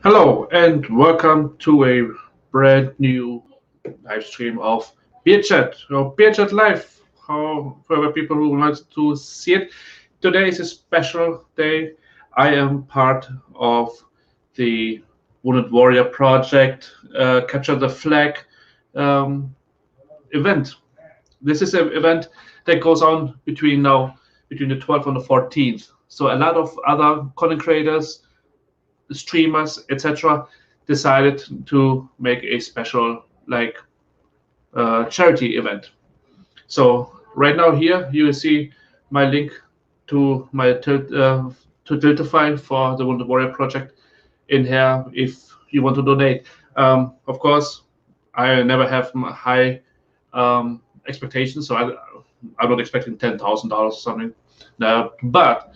Hello and welcome to a brand new live stream of Beerchat or Beerchat Live. How for the people who want to see it, today is a special day. I am part of the Wounded Warrior Project Capture the Flag um, event. This is an event that goes on between the 12th and the 14th. So a lot of other content creators, streamers, etc., decided to make a special charity event. So right now here you will see my link to my to Tiltify for the Wounded Warrior project in here if you want to donate. Of course, I never have high expectations, so I'm not expecting $10,000 or something. But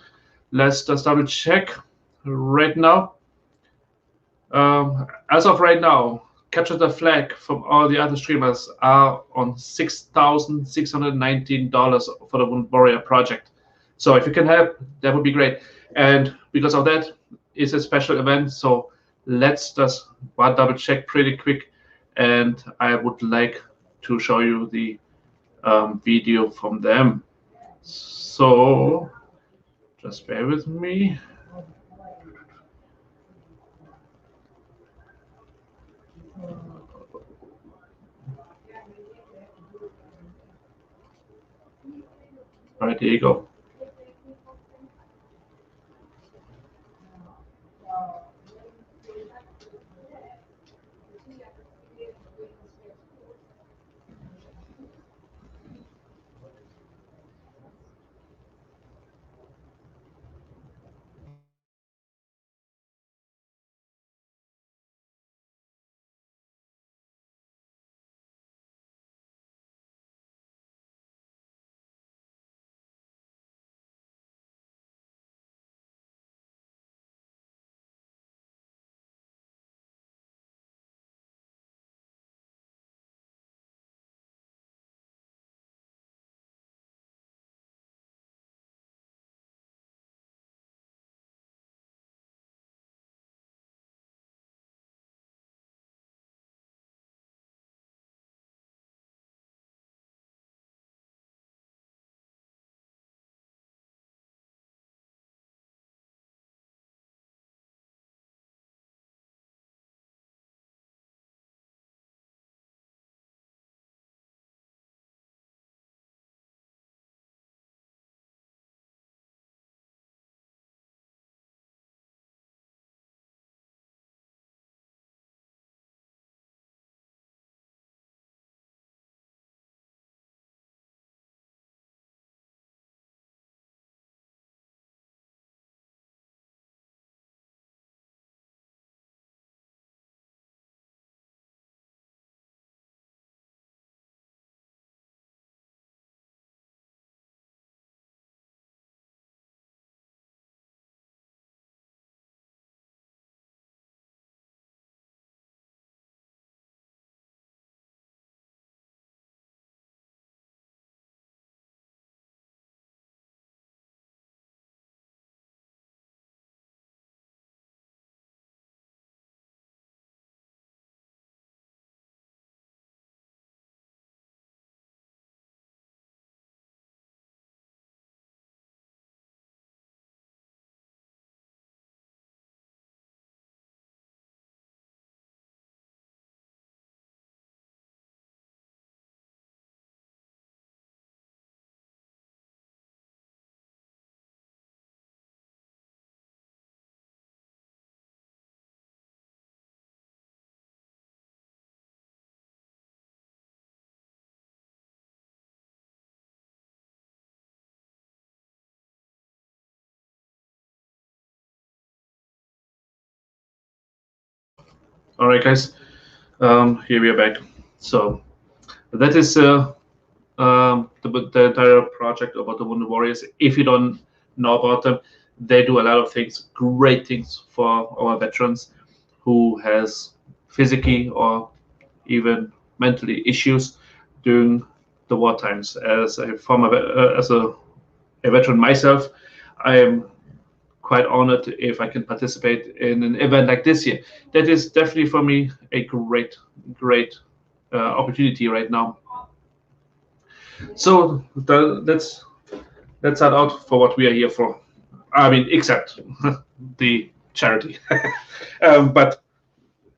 let's just double check right now. As of right now, Capture the Flag from all the other streamers are on $6,619 for the Wound Warrior project. So if you can help, that would be great. And because of that, it's a special event. So let's just double check pretty quick. And I would like to show you the video from them. So just bear with me. All right, here you go. All right, guys. Here we are back. So that is the entire project about the Wounded Warriors. If you don't know about them, they do a lot of things, great things for our veterans who has physically or even mentally issues during the war times. As a veteran myself, I am quite honored if I can participate in an event like this here. That is definitely for me a great opportunity right now. So let's start out for what we are here for. I mean, except the charity. But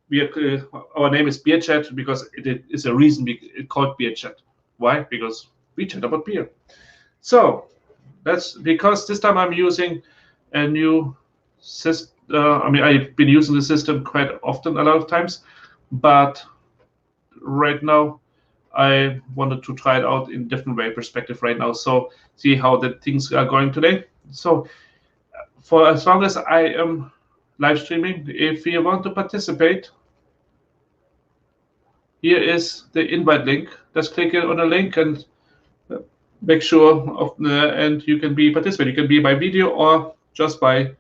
we are, our name is Beerchat because it is a reason it's called Beerchat. Why? Because we chat about beer. So that's because this time I'm using a new system. I mean, I've been using the system quite often, a lot of times, but right now I wanted to try it out in different way perspective right now. So see how the things are going today. So for as long as I am live streaming, if you want to participate, here is the invite link. Just click it on the link and make sure of and you can be participate. You can be by video or just by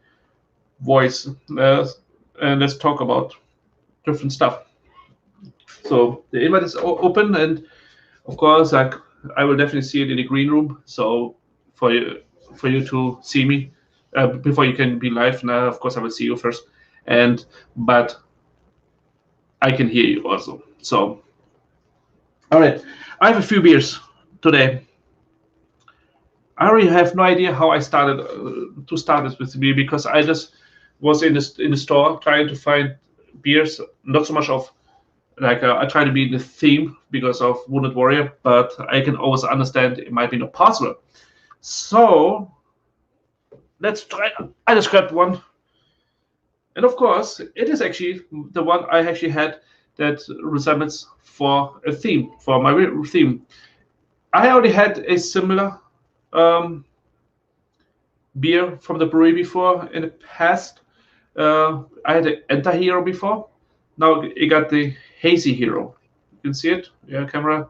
voice. And let's talk about different stuff. So the invite is open, and of course, I will definitely see it in the green room. So for you to see me before you can be live. Now, of course, I will see you first, but I can hear you also. So, all right, I have a few beers today. I really have no idea how I started to start this with beer because I just was in the store trying to find beers, not so much of like I try to be in the theme because of Wounded Warrior, but I can always understand it might be not possible. So let's try. I just grabbed one, and of course, it is actually the one I actually had that resembles for a theme for my theme. I already had a similar beer from the brewery before in the past. I had the Enter Hero before. Now I got the Hazy Hero. You can see it. Yeah, camera.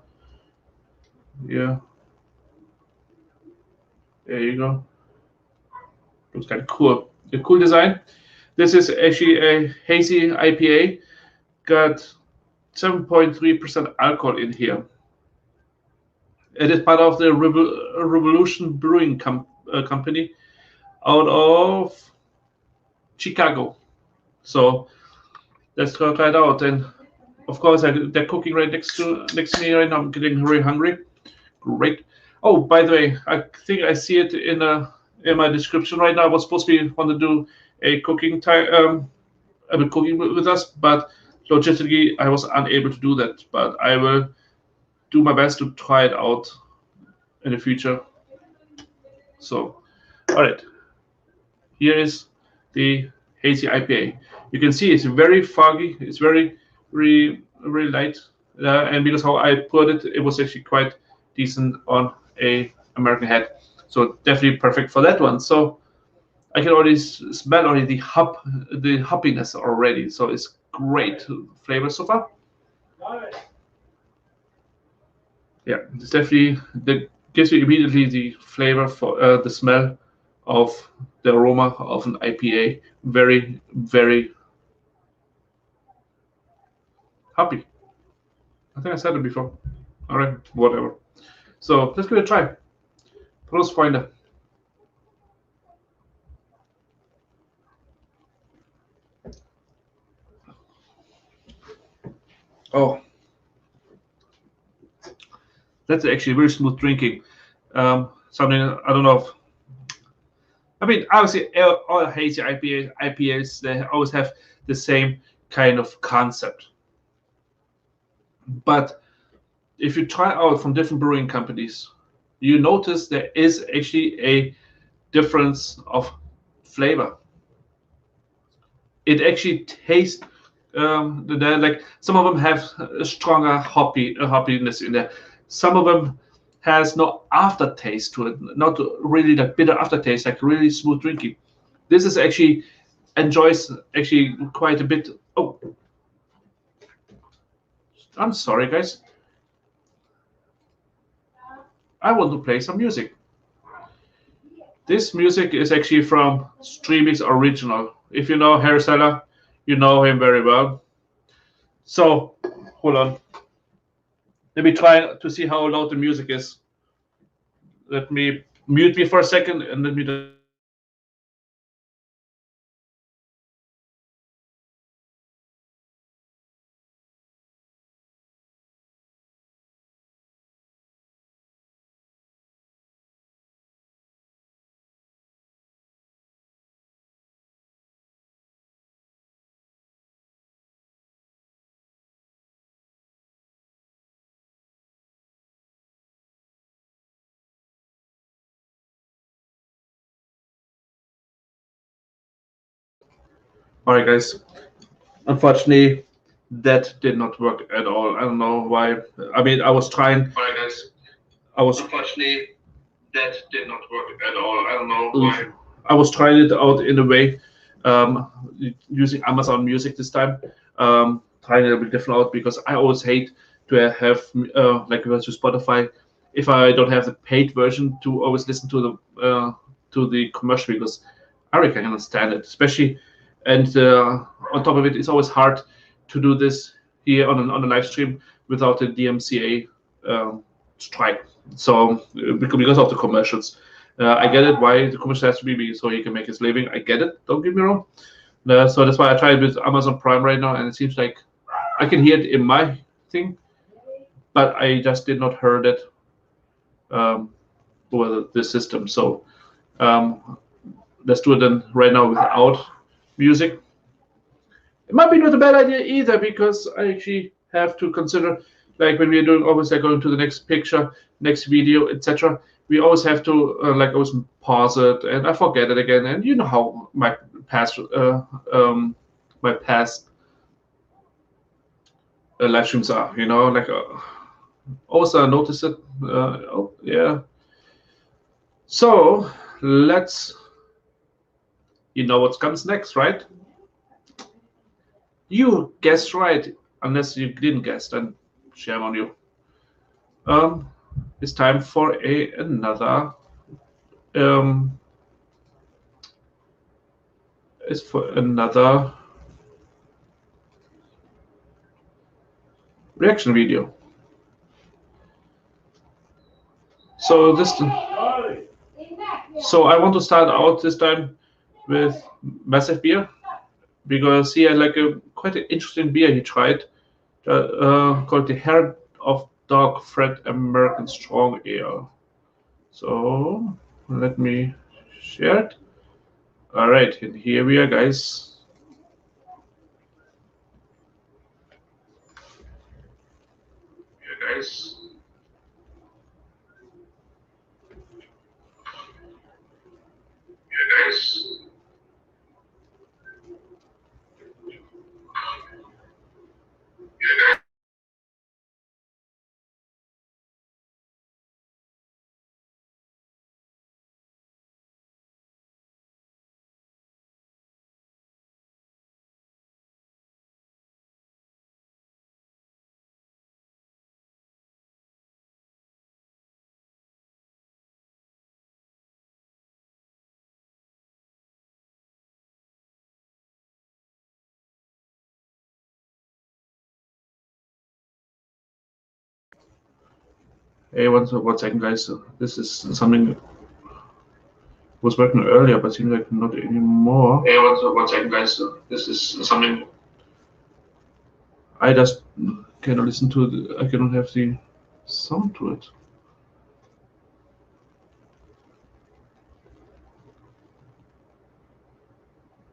Yeah. There you go. Looks kind of cool. A cool design. This is actually a hazy IPA. Got 7.3% alcohol in here. It is part of the Revolution Brewing Company out of Chicago. So let's try it out. And of course, they're cooking right next to me right now. I'm getting really hungry. Great. Oh, by the way, I think I see it in my description right now. I was supposed to want to do a cooking time, cooking with us, but logistically I was unable to do that. But I will do my best to try it out in the future. So, all right, here is the hazy IPA. You can see it's very foggy. It's very, really light, and because how I put it, it was actually quite decent on a American head. So definitely perfect for that one. So I can already smell already the hoppiness already. So it's great flavor so far. Yeah, it's definitely that gives you immediately the flavor for the smell of the aroma of an IPA. Very, very happy. I think I said it before. All right, whatever. So let's give it a try. Prost, Freunde. Oh, that's actually very smooth drinking. Something I don't know if. I mean, obviously, all hazy IPAs, they always have the same kind of concept. But if you try out from different brewing companies, you notice there is actually a difference of flavor. It actually tastes like some of them have a stronger hoppiness in there. Some of them has no aftertaste to it, not really that bitter aftertaste, like really smooth drinking. This is actually enjoys actually quite a bit. Oh, I'm sorry, guys. I want to play some music. This music is actually from Streamy's original. If you know Harry Seller, you know him very well. So, hold on. Let me try to see how loud the music is. Let me mute me for a second and let me All right, guys. Unfortunately, that did not work at all. I don't know why. I mean, I was trying. All right, guys. I was. Unfortunately, that did not work at all. I don't know why. I was trying it out in a way, um, using Amazon Music this time. Trying it a bit different out because I always hate to have like to Spotify if I don't have the paid version to always listen to the commercial because I really can understand it, especially and on top of it, it's always hard to do this here on a live stream without a DMCA strike. So because of the commercials, I get it why the commercial has to be big so he can make his living. I get it. Don't get me wrong. So that's why I tried with Amazon Prime right now, and it seems like I can hear it in my thing, but I just did not heard it over the system. So um, let's do it then right now without music. It might be not a bad idea either because I actually have to consider like when we're doing always like going to the next picture, next video, etc. We always have to like always pause it and I forget it again. And you know how my past live streams are. You know, like also notice it. Oh yeah. So let's. You know what comes next, right? You guessed right. Unless you didn't guess, then shame on you. Um, it's time for another. Um, it's for another reaction video. So this. So I want to start out this time with Massive Beer because he had like a quite an interesting beer he tried called the Heart of Dog Fred American Strong Ale. So let me share it. All right, and here we are, guys. Here, guys. Here, guys. Hey, one second, guys. This is something was working earlier, but seems like not anymore. Hey, one second, guys. This is something I just cannot listen to. I cannot have the sound to it.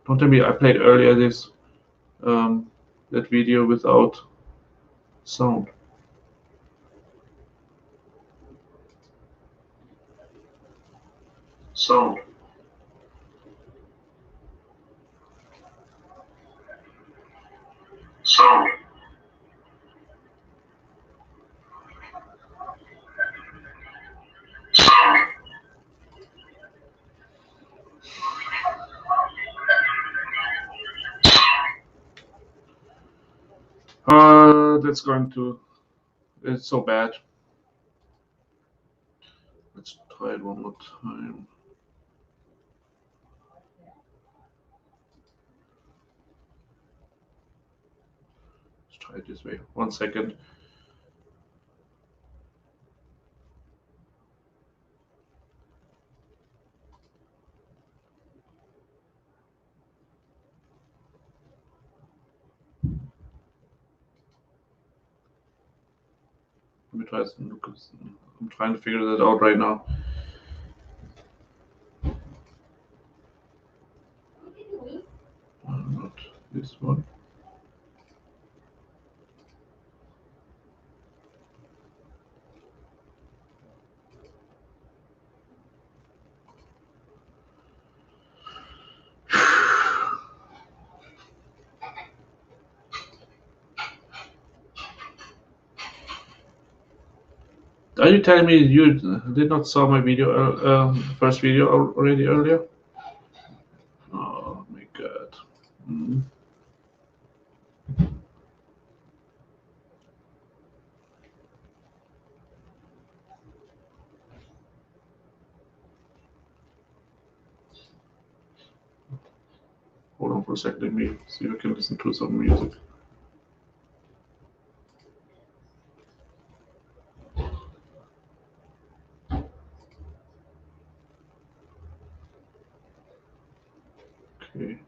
Don't tell me I played earlier this that video without sound. Sound. Sound. Sound. That's going to. It's so bad. Let's try it one more time. Let's try it this way. 1 second. Let me try this. I'm trying to figure that out right now. Not this one. Are you telling me you did not saw my video, first video already earlier? Oh my god. Mm. Hold on for a second, let me see if I can listen to some music. Okay.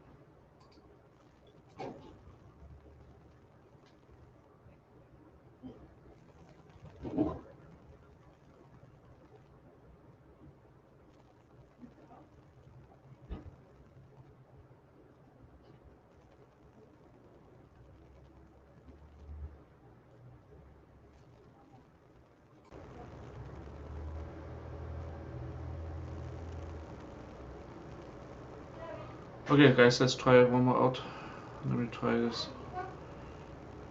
Okay, guys, let's try one more out. Let me try this.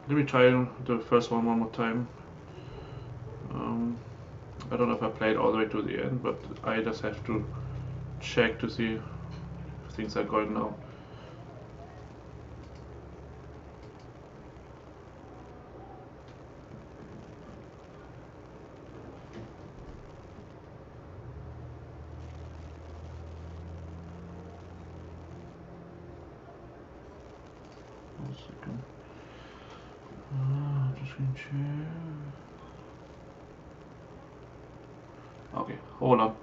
Let me try the first one more time. I don't know if I played all the way to the end, but I just have to check to see if things are going now. One second. Just gonna check. Okay, hold on.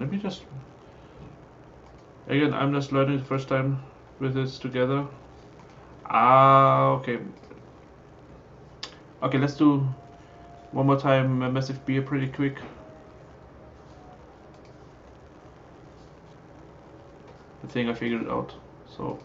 Let me just. Again, I'm just learning the first time with this together. Okay. Okay, let's do one more time Massive Beer pretty quick. I think I figured it out. So.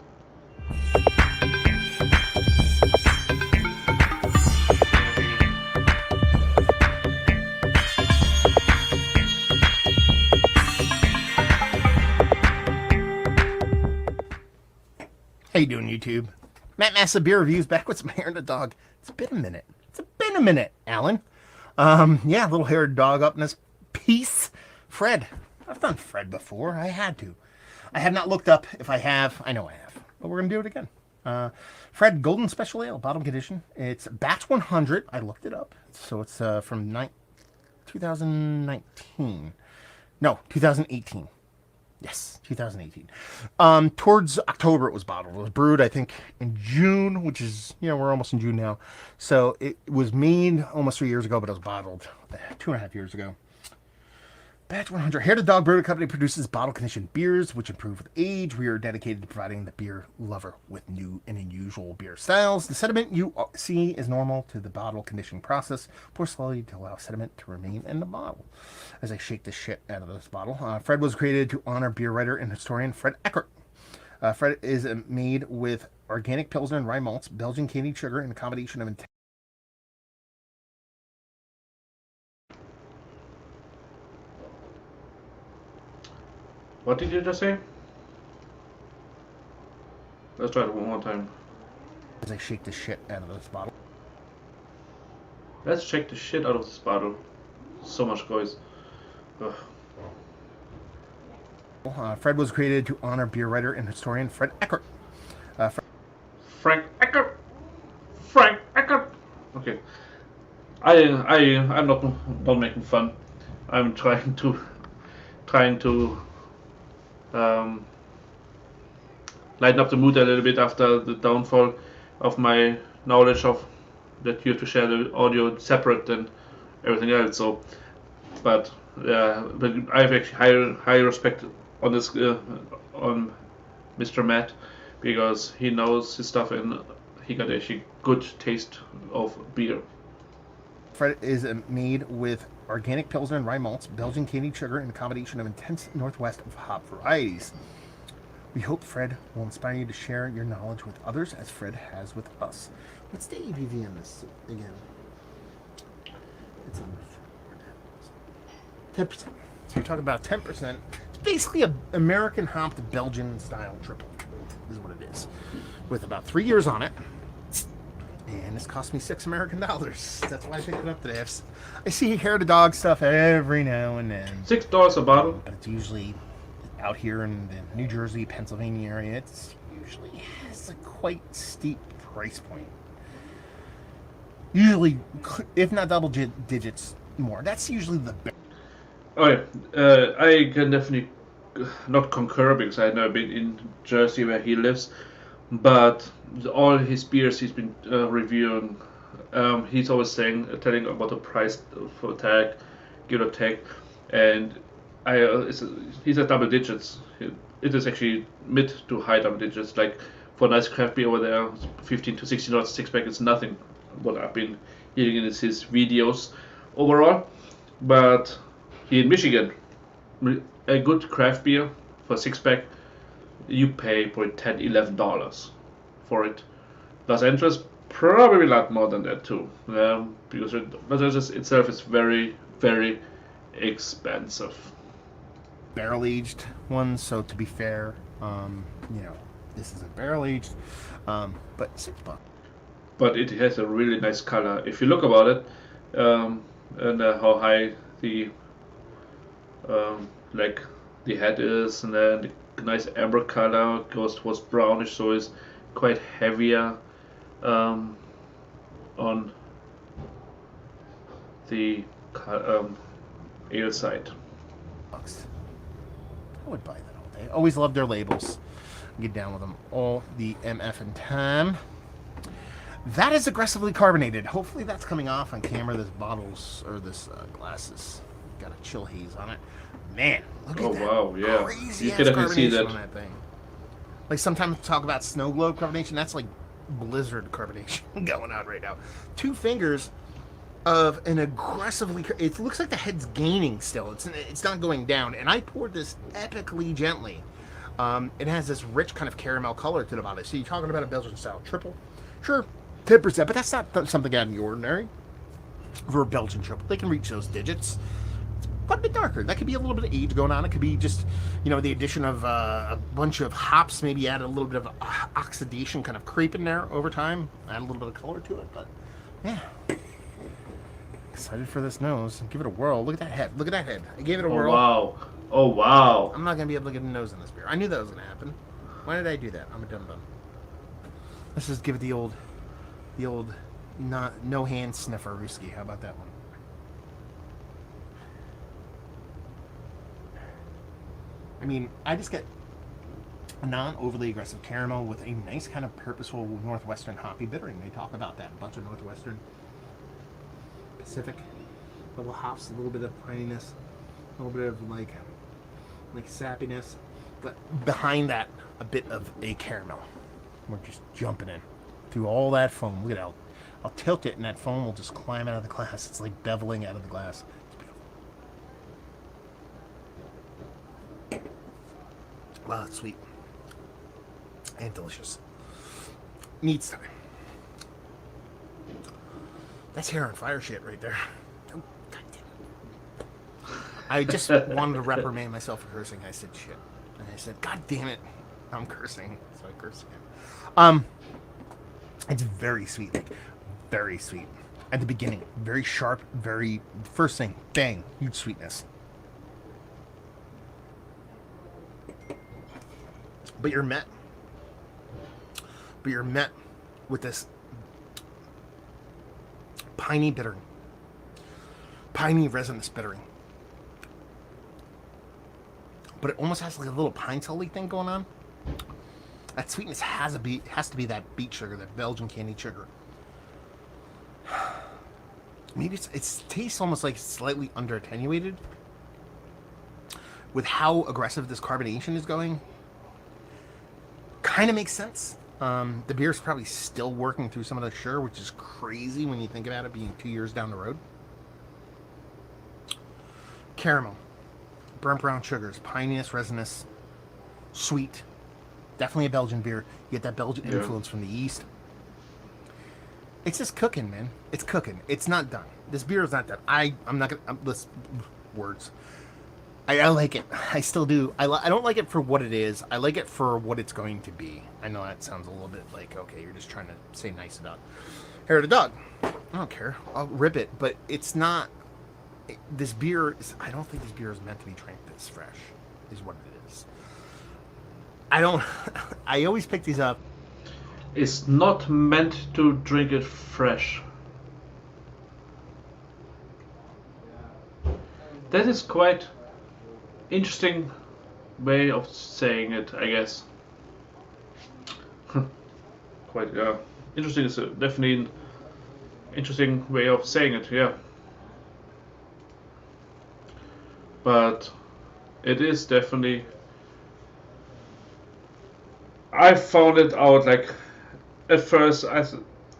How you doing, YouTube? Matt Massive Beer Reviews back with some hair and a dog. It's been a minute, Alan. Yeah, little haired dog up in this piece. Fred. I've done Fred before. I had to. I have not looked up if I have. I know I have. But we're going to do it again. Fred Golden Special Ale, bottom condition. It's batch 100. I looked it up. So it's from 2019. No, 2018. Yes, 2018. Towards October it was bottled. It was brewed, I think, in June, which is, we're almost in June now. So it was made almost 3 years ago, but it was bottled 2.5 years ago. Batch 100. Hair to Dog Brewing Company produces bottle-conditioned beers, which improve with age. We are dedicated to providing the beer lover with new and unusual beer styles. The sediment you see is normal to the bottle conditioning process. Pour slowly to allow sediment to remain in the bottle. As I shake the shit out of this bottle. Fred was created to honor beer writer and historian Fred Eckert. Fred is made with organic Pilsner and rye malts, Belgian candied sugar, and a combination of intense. What did you just say? Let's try it one more time. As I shake the shit out of this bottle. Let's shake the shit out of this bottle. So much noise. Fred was created to honor beer writer and historian Fred Eckert. Frank Eckert. Frank Eckert. Okay. I'm not making fun. I'm trying to lighten up the mood a little bit after the downfall of my knowledge of that you have to share the audio separate than everything else. So, but I have actually high respect on this on Mr. Matt, because he knows his stuff and he got actually good taste of beer. Fred is made with organic Pilsner and rye malts, Belgian candied sugar, and a combination of intense Northwest of hop varieties. We hope Fred will inspire you to share your knowledge with others as Fred has with us. What's the ABV on this again? It's 10%. So you're talking about 10%. It's basically an American hopped Belgian style triple, is what it is. With about 3 years on it. And this cost me $6 American. That's why I picked it up today. I see hair to dog stuff every now and then. $6 a bottle. But it's usually out here in the New Jersey, Pennsylvania area. It's usually has a quite steep price point. Usually, if not double digits more. That's usually the best. Oh yeah, I can definitely not concur because I've never been in Jersey where he lives, but all his beers he's been reviewing, he's always telling about the price for tag, give or take, and he's at double digits. It is actually mid to high double digits. Like for a nice craft beer over there, $15 to $16 six pack is nothing. What I've been hearing in his videos overall, but here in Michigan, a good craft beer for a six pack, you pay probably $10, $11 for it. Los Angeles, probably a lot more than that too, because Los Angeles itself is very, very expensive. Barrel aged one, so to be fair, this isn't barrel aged, but $6. But it has a really nice color. If you look about it, and how high the like the head is, and then the nice amber color goes towards brownish, so it's quite heavier on the ale side. I would buy that all day. Always love their labels. Get down with them all the MF and time. That is aggressively carbonated. Hopefully that's coming off on camera. This bottles or this glasses got a chill haze on it. Man, look at that! Oh wow, yeah. Crazy You ass can definitely see carbonation that. on that thing. Like sometimes talk about snow globe carbonation. That's like blizzard carbonation going on right now. 2 fingers of an aggressively. It looks like the head's gaining still. It's not going down. And I poured this epically gently. It has this rich kind of caramel color to the bottom. So you're talking about a Belgian style triple, sure. 10%, but that's not something out of the ordinary for a Belgian triple. They can reach those digits. It's quite a bit darker. That could be a little bit of age going on. It could be just, the addition of a bunch of hops, maybe add a little bit of oxidation kind of creep in there over time. Add a little bit of color to it, but yeah. Excited for this nose. Give it a whirl. Look at that head. Look at that head. I gave it a whirl. Wow. Oh wow. I'm not going to be able to get a nose in this beer. I knew that was going to happen. Why did I do that? I'm a dum-dum. Let's just give it the old no hand sniffer Ruski. How about that one? I mean, I just get a non-overly aggressive caramel with a nice kind of purposeful Northwestern hoppy bittering. They talk about that. A bunch of Northwestern Pacific little hops, a little bit of pininess, a little bit of like sappiness, but behind that, a bit of a caramel. We're just jumping in through all that foam. Look at that. I'll tilt it and that foam will just climb out of the glass. It's like beveling out of the glass. It's beautiful. Wow, it's sweet. And delicious. Needs time. That's hair on fire shit right there. Oh, God damn it. I just wanted to reprimand myself for cursing. I said shit. And I said, God damn it. I'm cursing. So I cursed again. It's very sweet, like very sweet. At the beginning, very sharp, very first thing, bang, huge sweetness. But you're met with this piney bittering, piney resinous bittering. But it almost has like a little pine sully thing going on. That sweetness has to be that beet sugar, that Belgian candied sugar. Maybe it tastes almost like slightly under attenuated with how aggressive this carbonation is going. Kind of makes sense. The beer's probably still working through some of the sugar, which is crazy when you think about it being 2 years down the road. Caramel, burnt brown sugars, pininess, resinous, sweet. Definitely a Belgian beer. You get that Belgian influence from the yeast. It's just cooking, man. It's cooking. It's not done. This beer is not done. I'm not gonna. Listen, words. I like it. I still do. I don't like it for what it is. I like it for what it's going to be. I know that sounds a little bit like, okay, you're just trying to say nice about hair of the dog. I don't care. I'll rip it, but it's not. This beer is. I don't think this beer is meant to be drank this fresh. Is what it is. I don't. I always pick these up. It's not meant to drink it fresh. That is quite interesting way of saying it, I guess. Quite, yeah. Interesting is definitely an interesting way of saying it, yeah. But it is definitely. I found it out like at first.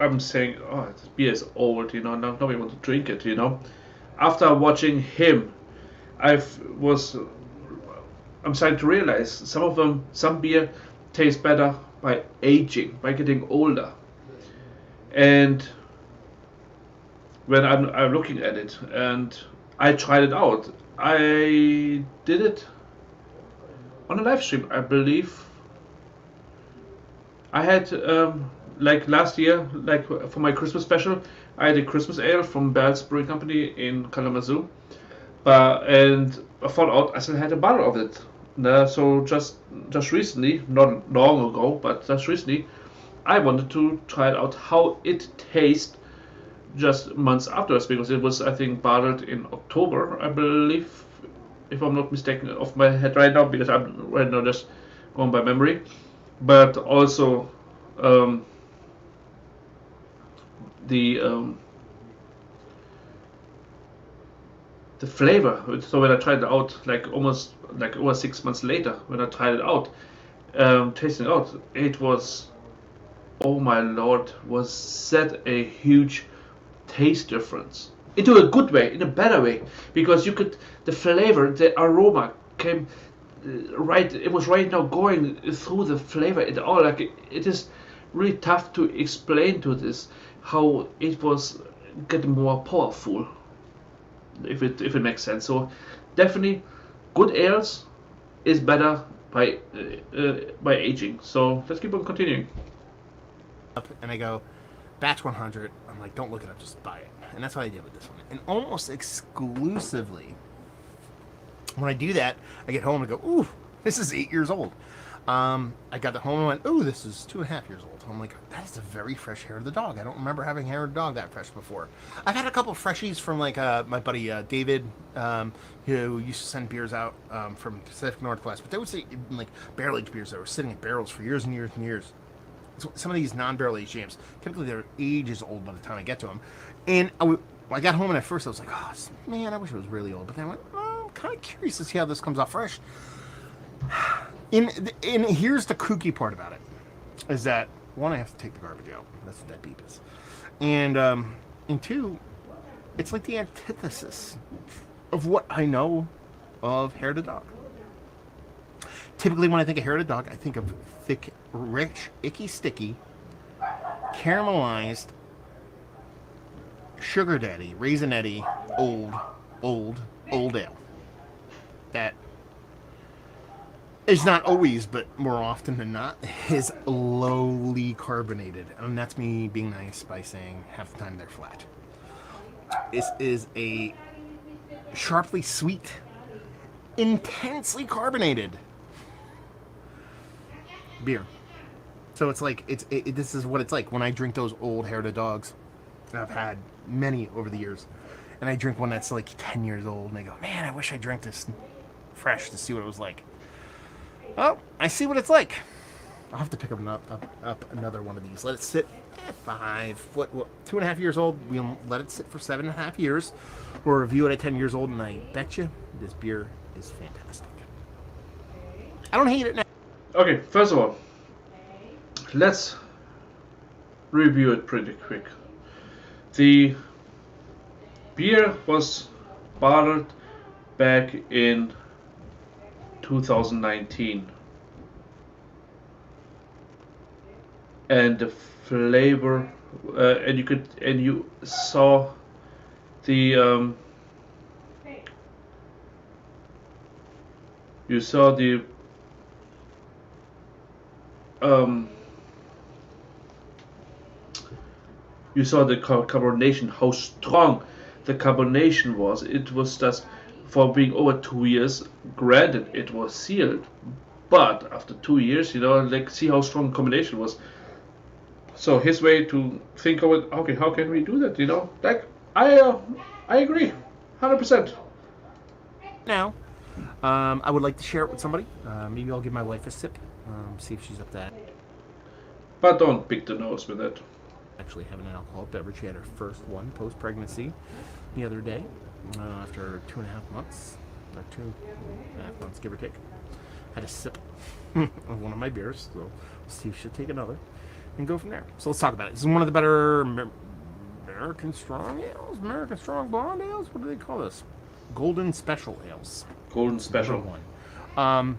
I'm saying, oh, this beer is old, you know. Now nobody wants to drink it, you know. After watching him, was I'm starting to realize some beer tastes better by aging, by getting older. And when I'm looking at it, and I tried it out, I did it on a live stream, I believe. I had like last year, like for my Christmas special, I had a Christmas ale from Beerchat Brewing Company in Kalamazoo. And I found out I still had a bottle of it. So just recently, not long ago, but just recently, I wanted to try it out how it tastes just months afterwards, because it was, I think, bottled in October, I believe, if I'm not mistaken, off my head right now, because I'm right now just going by memory. But also um, the um, the flavor. So when I tried it out, like almost like over 6 months later, when I tried it out, tasting it out, it was, oh my lord, was that a huge taste difference? Into a good way, in a better way, because you could, the flavor, the aroma came right. It was right now going through the flavor. It all like it is really tough to explain to this how it was getting more powerful, if it makes sense. So definitely, good ales is better by aging. So let's keep on continuing. Up and I go, batch 100. I'm like, don't look it up, just buy it. And that's what I did with this one. And almost exclusively, when I do that, I get home and go, ooh, this is 8 years old. I got home and went, ooh, this is 2.5 years old. I'm like, that is a very fresh hair of the dog. I don't remember having hair of the dog that fresh before. I've had a couple of freshies from like my buddy David, who used to send beers out from Pacific Northwest, but they would say like barrel aged beers that were sitting in barrels for years and years and years. So some of these non-barrel aged jams, typically their age is old by the time I get to them. And I got home and at first I was like, oh man, I wish it was really old. But then I went, oh, I'm kind of curious to see how this comes out fresh. And here's the kooky part about it, is that one, I have to take the garbage out. That's what that beep is. And two, it's like the antithesis of what I know of hair to dog. Typically, when I think of hair to dog, I think of thick, rich, icky, sticky, caramelized, sugar daddy, raisinetty, old ale. That is not always, but more often than not, is lowly carbonated. And that's me being nice by saying half the time they're flat. This is a sharply sweet, intensely carbonated beer. So it's like, this is what it's like when I drink those old hair to dogs. And I've had many over the years. And I drink one that's like 10 years old, and I go, man, I wish I drank this fresh to see what it was like. Oh, I see what it's like. I'll have to pick up another one of these. Let it sit 2.5 years old. We'll let it sit for 7.5 years. We'll review it at 10 years old, and I bet you this beer is fantastic. I don't hate it now. Okay, first of all, let's review it pretty quick. The beer was bottled back in 2019, and the flavor, and you saw the You saw the carbonation, how strong the carbonation was. It was just for being over 2 years. Granted, it was sealed, but after 2 years, like see how strong the combination was. So his way to think of it, okay, how can we do that? Like I agree, 100%. Now, I would like to share it with somebody. Maybe I'll give my wife a sip. See if she's up to that. But don't pick the nose with it. Actually, having an alcoholic beverage. She had her first one post pregnancy the other day, after 2.5 months, or 2.5 months, give or take. Had a sip of one of my beers, so we'll see if she'll take another and go from there. So let's talk about it. This is one of the better American Strong Ales, American Strong Blonde Ales. What do they call this? Golden Special Ales. Golden Special. Number one.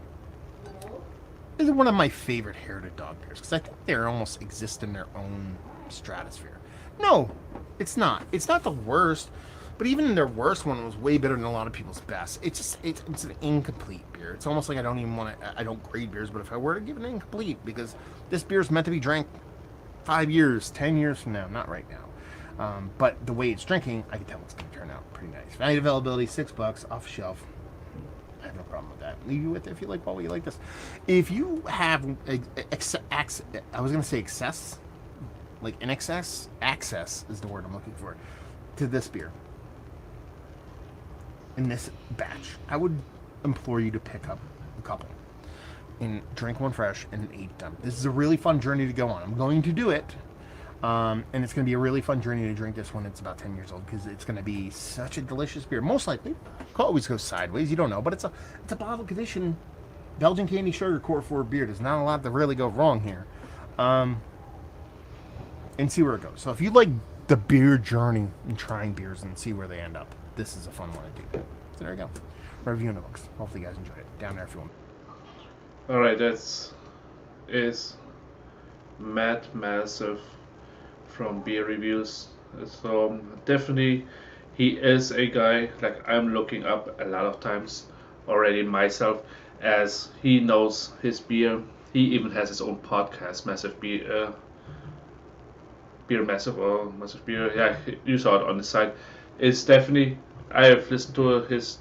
This is one of my favorite heritage dog beers because I think they almost exist in their own stratosphere. No, it's not. It's not the worst, but even in their worst one, it was way better than a lot of people's best. It's an incomplete beer. It's almost like I don't grade beers, but if I were to give it an incomplete, because this beer is meant to be drank 5 years, 10 years from now, not right now. But the way it's drinking, I can tell it's going to turn out pretty nice. Value availability, $6 off the shelf. I have no problem with that. Leave you with it if you like while you like this. If you have I was going to say excess, like in excess, access is the word I'm looking for, to this beer in this batch, I would implore you to pick up a couple and drink one fresh and eat them. This is a really fun journey to go on. I'm going to do it. And it's going to be a really fun journey to drink this when it's about 10 years old, because it's going to be such a delicious beer. Most likely, could always go sideways. You don't know, but it's a bottle condition Belgian candy sugar core 4 beer. There's not a lot to really go wrong here, and see where it goes. So if you like the beer journey and trying beers and see where they end up, this is a fun one to do. So there you go. Review in the books. Hopefully you guys enjoyed it. Down there if you want. All right, is Matt Massive from Beer Reviews. So definitely he is a guy like I'm looking up a lot of times already myself, as he knows his beer. He even has his own podcast, Massive Beer, Beer Massive or Massive Beer. Yeah, you saw it on the site. It's definitely, I have listened to his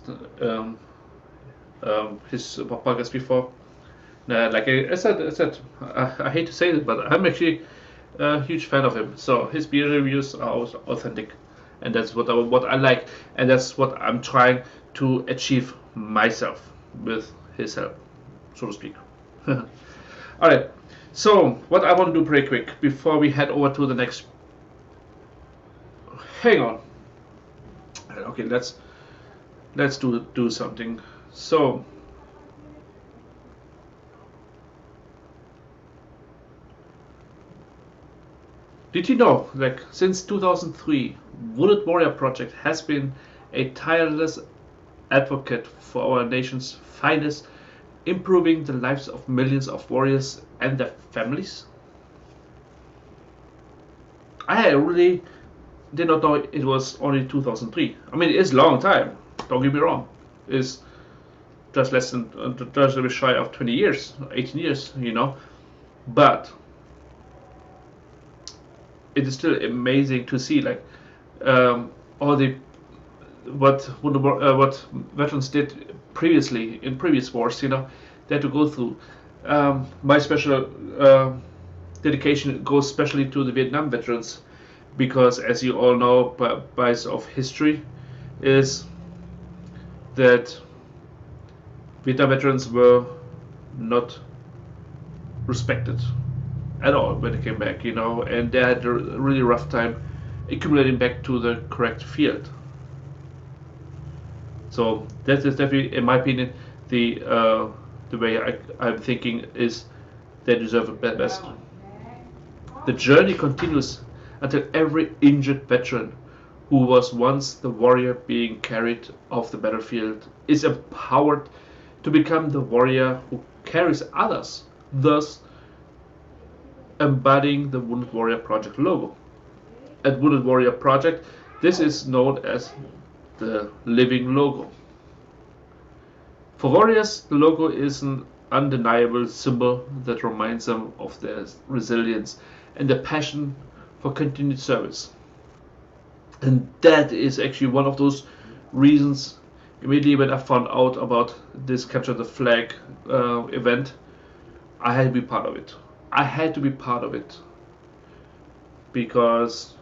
podcast before. Like I said, I hate to say it, but I'm actually a huge fan of him. So his beer reviews are always authentic, and that's what I like, and that's what I'm trying to achieve myself with his help, so to speak. All right. So what I want to do pretty quick before we head over to the next. Hang on. Okay, let's do something. So. Did you know, like, since 2003, Wounded Warrior Project has been a tireless advocate for our nation's finest, improving the lives of millions of warriors and their families? I really did not know it was only 2003. I mean, it is a long time, don't get me wrong. It's just just a bit shy of 20 years, 18 years, But it is still amazing to see, like, all the what veterans did previously in previous wars. They had to go through. My special dedication goes especially to the Vietnam veterans, because, as you all know, by of history, is that Vietnam veterans were not respected at all when they came back, and they had a really rough time accumulating back to the correct field. So that is definitely, in my opinion, the way I'm thinking is they deserve a best. The journey continues until every injured veteran who was once the warrior being carried off the battlefield is empowered to become the warrior who carries others, thus embodying the Wounded Warrior Project logo. At Wounded Warrior Project, this is known as the living logo. For warriors, the logo is an undeniable symbol that reminds them of their resilience and the passion for continued service. And that is actually one of those reasons. Immediately when I found out about this Capture the Flag event, I had to be part of it. I had to be part of it because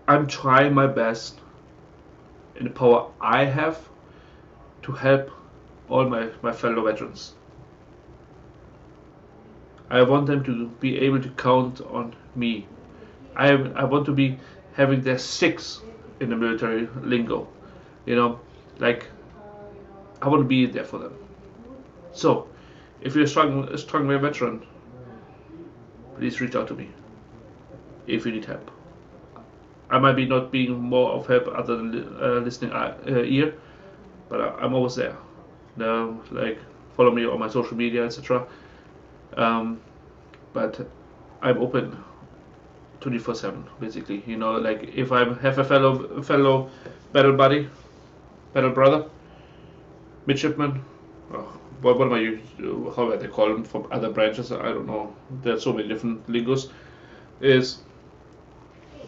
I'm trying my best in the power I have to help all my fellow veterans. I want them to be able to count on me. I want to be having their six in the military lingo. You know, like I want to be there for them. So, if you're a strong veteran, please reach out to me if you need help. I might be not being more of help other than listening ear, but I'm always there. Like follow me on my social media, etc. But I'm open 24/7, basically. You know, like if I have a fellow battle buddy, battle brother, midshipman, what am I? How do they call them from other branches? I don't know. There's so many different lingos. Is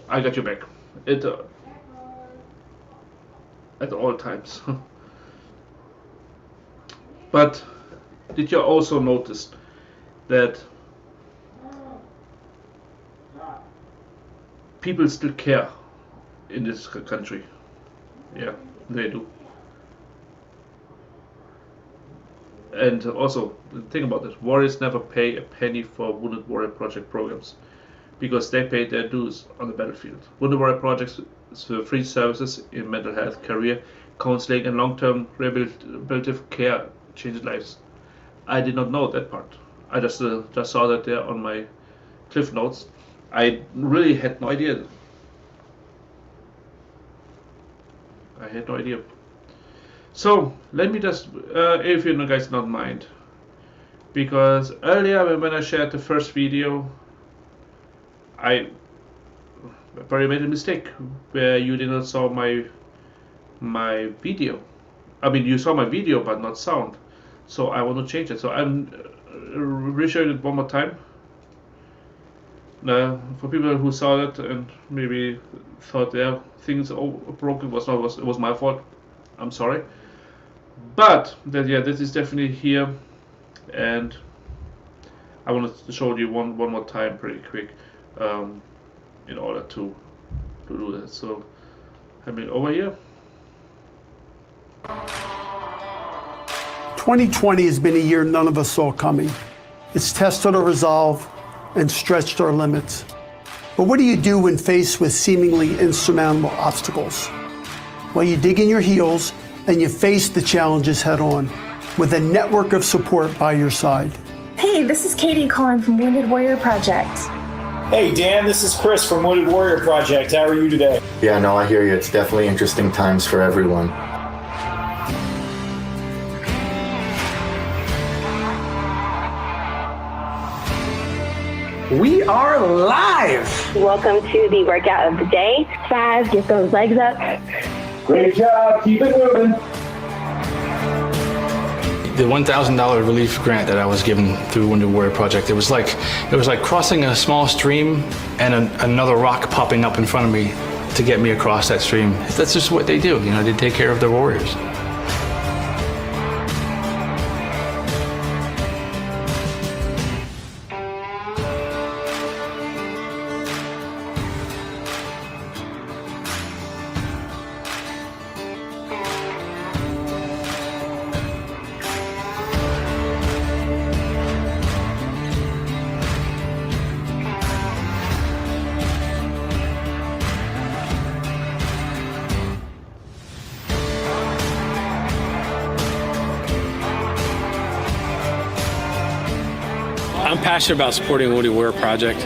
I got your back. It at all times. But did you also notice that people still care in this country? Yeah, they do. And also, think about it, warriors never pay a penny for Wounded Warrior Project programs because they pay their dues on the battlefield. Wounded Warrior Projects free services in mental health, career, counseling, and long-term rehabilitative care changed lives. I did not know that part. I just saw that there on my cliff notes. I really had no idea. I had no idea. So let me just, if you guys don't mind, because earlier when I shared the first video, I probably made a mistake where you did not saw my video. I mean, you saw my video but not sound. So I want to change it. So I'm reshowing it one more time. For people who saw it and maybe thought their things broken, it was my fault. I'm sorry. But yeah, this is definitely here, and I wanted to show you one more time pretty quick, in order to do that. So I mean over here. 2020 has been a year none of us saw coming. It's tested our resolve and stretched our limits. But what do you do when faced with seemingly insurmountable obstacles? Well, you dig in your heels and you face the challenges head on with a network of support by your side. Hey, this is Katie calling from Wounded Warrior Project. Hey Dan, this is Chris from Wounded Warrior Project. How are you today? Yeah, no, I hear you. It's definitely interesting times for everyone. We are live! Welcome to the workout of the day. 5, get those legs up. Great job, keep it moving. The $1,000 relief grant that I was given through Wounded Warrior Project, it was like crossing a small stream and another rock popping up in front of me to get me across that stream. That's just what they do, you know, they take care of their warriors. I'm passionate about supporting Wounded Warrior Project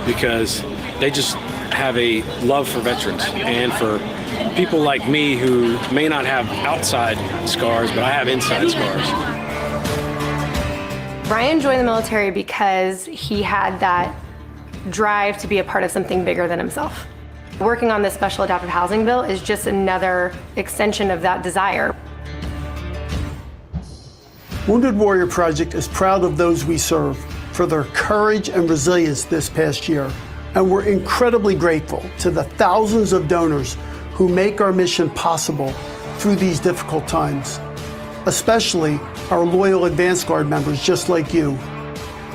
because they just have a love for veterans and for people like me who may not have outside scars, but I have inside scars. Brian joined the military because he had that drive to be a part of something bigger than himself. Working on this special adaptive housing bill is just another extension of that desire. Wounded Warrior Project is proud of those we serve for their courage and resilience this past year, And we're incredibly grateful to the thousands of donors who make our mission possible through these difficult times, especially our loyal Advance Guard members just like you.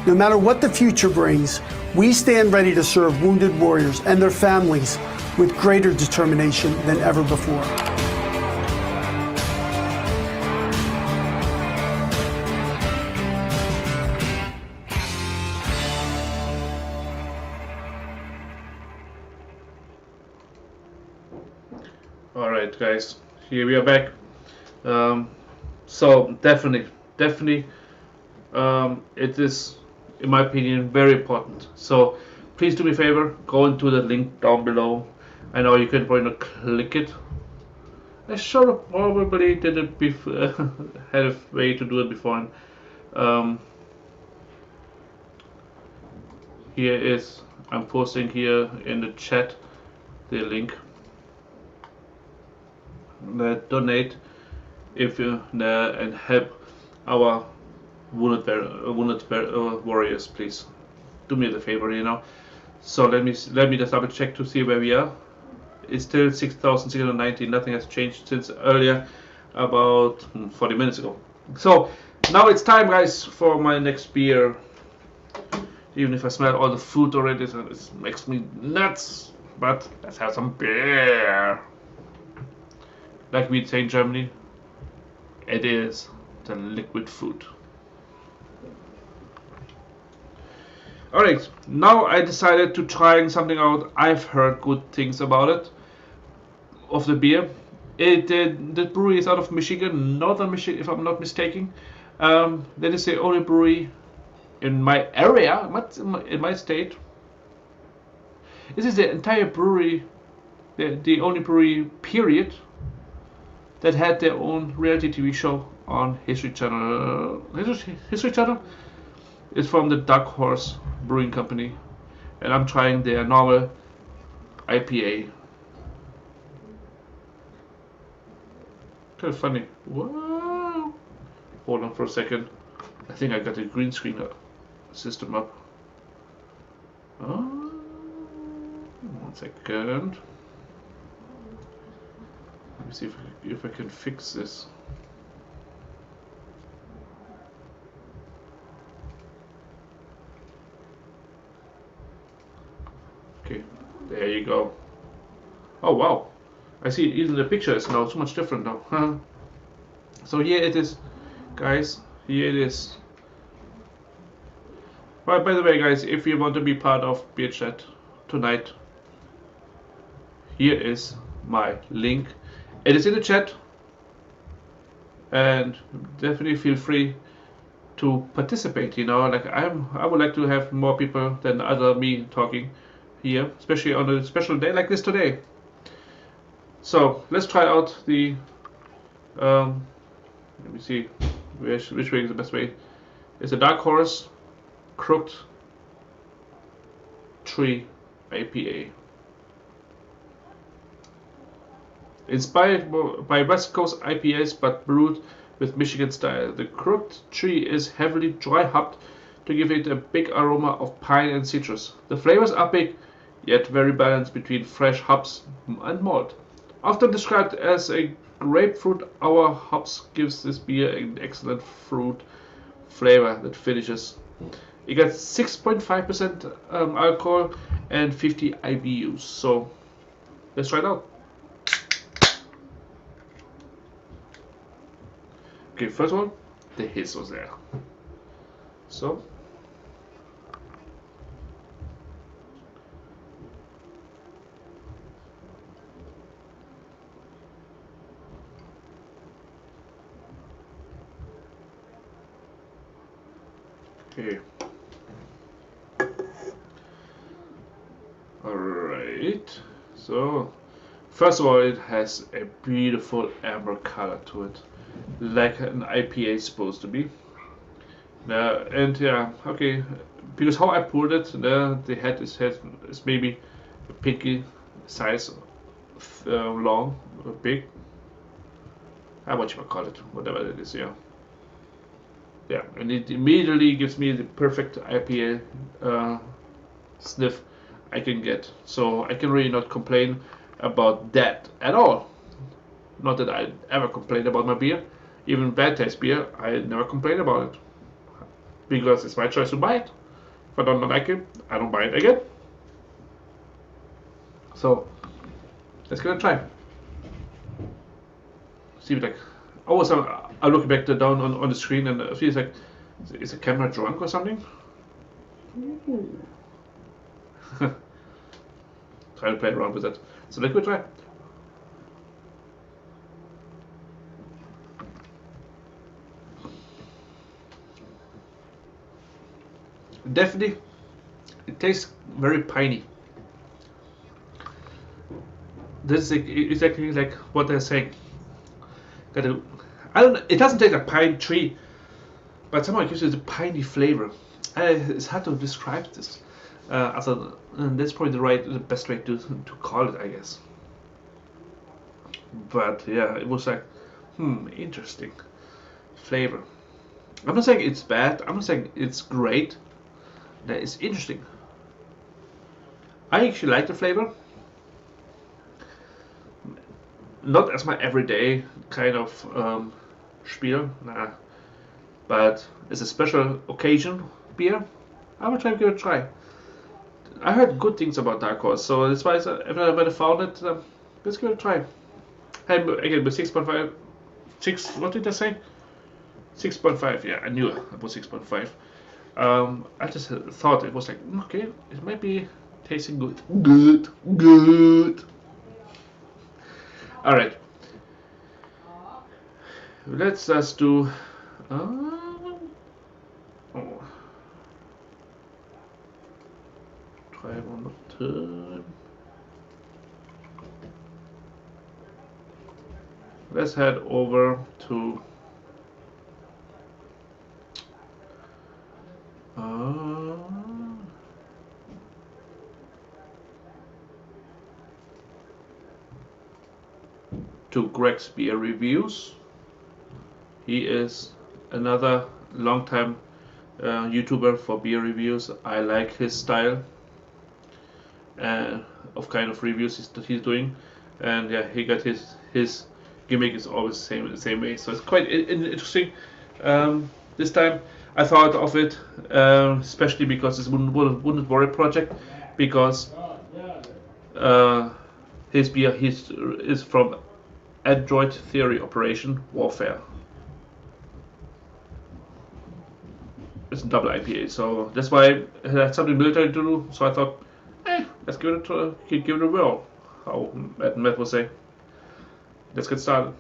No matter what the future brings, we stand ready to serve wounded warriors and their families with greater determination than ever before. All right, guys, here we are back. So definitely, it is, in my opinion, very important. So please do me a favor, go into the link down below. I know you can probably not click it. I should have probably did it before, had a way to do it before. Here is, I'm posting here in the chat the link. Donate if you and help our wounded warriors, please. Do me the favor, you know. So let me just double check to see where we are. It's still 6,690. Nothing has changed since earlier, about 40 minutes ago. So now it's time, guys, for my next beer. Even if I smell all the food already, so it makes me nuts. But let's have some beer. Like we'd say in Germany, it is the liquid food. Alright, now I decided to try something out. I've heard good things about it, of the beer. The brewery is out of Michigan, northern Michigan, if I'm not mistaken. That is the only brewery in my area, in my state. This is the entire brewery, the only brewery, period, that had their own reality TV show on History Channel. History Channel is from the Dark Horse Brewing Company, and I'm trying their normal IPA. Kind of funny. Wow. Hold on for a second. I think I got the green screen system up. Oh, 1 second. Let me see if I can fix this. Okay, there you go. Oh wow, I see even the picture is now so much different now. So here it is, guys. Here it is. By the way, guys, if you want to be part of Beerchat tonight, here is my link. It is in the chat, and definitely feel free to participate. You know, like I would like to have more people than other me talking here, especially on a special day like this today. So let's try out the. Let me see, which way is the best way. It's a Dark Horse Crooked Tree IPA. Inspired by West Coast IPAs but brewed with Michigan style. The Crooked Tree is heavily dry hopped to give it a big aroma of pine and citrus. The flavors are big, yet very balanced between fresh hops and malt. Often described as a grapefruit, our hops gives this beer an excellent fruit flavor that finishes. It got 6.5% alcohol and 50 IBUs. So let's try it out. Okay, first one, the hiss was there. So okay. Alright. So first of all, it has a beautiful amber color to it, like an IPA is supposed to be. And yeah, okay, because how I poured it, the head is maybe a pinky size, long, big. What you call it, whatever it is, yeah. Yeah, and it immediately gives me the perfect IPA sniff. I can get. So I can really not complain about that at all. Not that I ever complain about my beer. Even bad taste beer, I never complain about it. Because it's my choice to buy it. If I don't like it, I don't buy it again. So let's give it a try. See, like, always I look back down on the screen and it feels like, is the camera drunk or something? Try to play around with that. So let's give it a try. Definitely, it tastes very piney. This is exactly like what they're saying. It doesn't taste like pine tree, but somehow it gives it a piney flavor. It's hard to describe this. That's probably the best way to call it, I guess. But yeah, it was like, interesting flavor. I'm not saying it's bad. I'm not saying it's great. That is interesting. I actually like the flavor. Not as my everyday kind of spiel, nah. But it's a special occasion beer. I would try to give it a try. I heard good things about Dark Horse, so that's why when I found it, let's give it a try. Hey, again with 6.5, what did I say? 6.5. Yeah, I knew it was 6.5. I just thought it was like, okay, it might be tasting good. Good. All right. Let's just do. Try one more time. Let's head over to. To Greg's Beer Reviews. He is another long-time YouTuber for beer reviews. I like his style of kind of reviews that he's doing, and yeah, he got his gimmick is always the same way. So it's quite interesting. This time I thought of it especially because it's Wounded Warrior project, because his beer is from Android Theory Operation Warfare. It's a double IPA, so that's why it had something military to do. So I thought, let's give it a whirl. How Matt would say. Let's get started.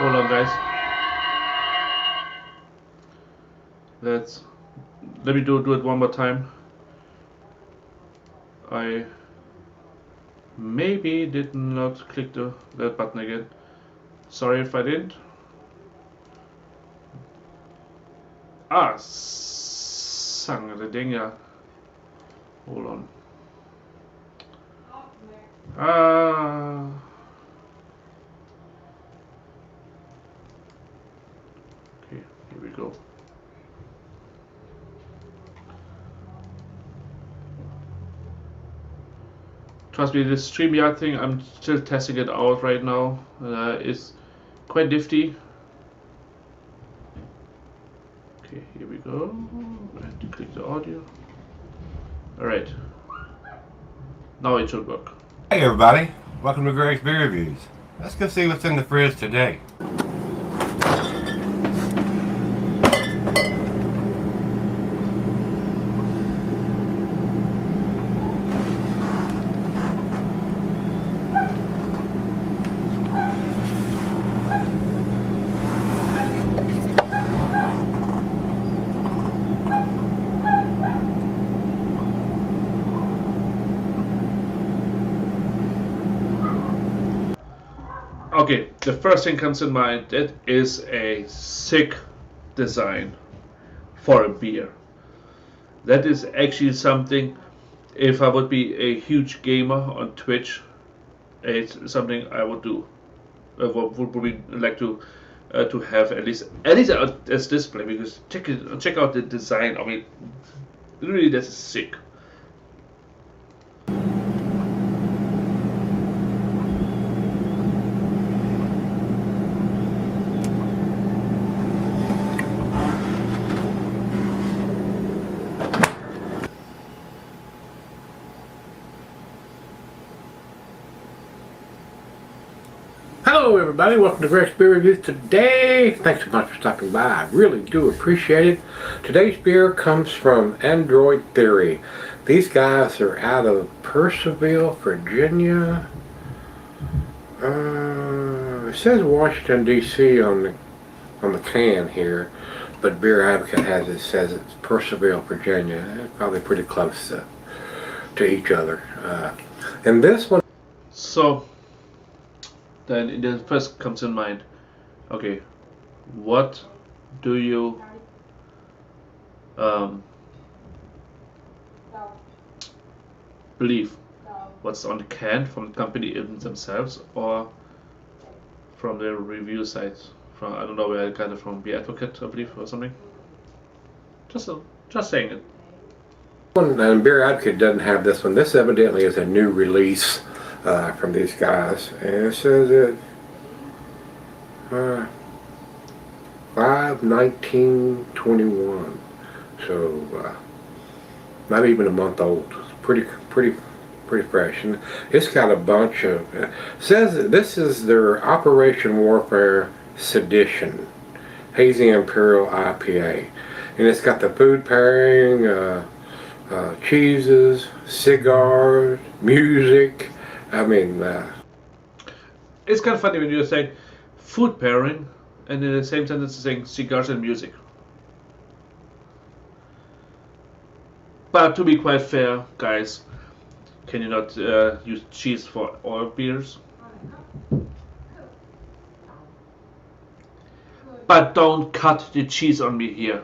Hold on, guys. Let me do it one more time. I maybe did not click that button again. Sorry if I didn't. Sangre dinga. Hold on. Okay, here we go. Trust me, this StreamYard thing, I'm still testing it out right now. It's quite nifty. Okay, here we go. I have to click the audio. Alright. Now it should work. Hey everybody, welcome to Greg's Beer Reviews. Let's go see what's in the fridge today. Okay, the first thing comes in mind, it is a sick design for a beer. That is actually something, if I would be a huge gamer on Twitch, it's something I would do. Would probably like to have at least as display, because check out the design. I mean, really, this is sick. Hello everybody, welcome to Greg's Beer Reviews today. Thanks so much for stopping by, I really do appreciate it. Today's beer comes from Android Theory. These guys are out of Purcellville, Virginia. It says Washington D.C. on the can here, but Beer Advocate has it, says it's Purcellville, Virginia. It's probably pretty close to each other. And this one, so then it first comes in mind, okay, what do you believe? What's on the can from the company themselves, or from their review sites? From, I don't know where I got it from, Beer Advocate, I believe, or something. Just saying it. and Beer Advocate doesn't have this one. This evidently is a new release from these guys, and it says it 5/19/21, so not even a month old. It's pretty fresh, and it's got a bunch of says that this is their Operation Warfare Sedition Hazy Imperial IPA, and it's got the food pairing, cheeses, cigars, music. I mean, it's kind of funny when you're saying food pairing, and in the same sentence saying cigars and music. But to be quite fair, guys, can you not use cheese for all beers? But don't cut the cheese on me here.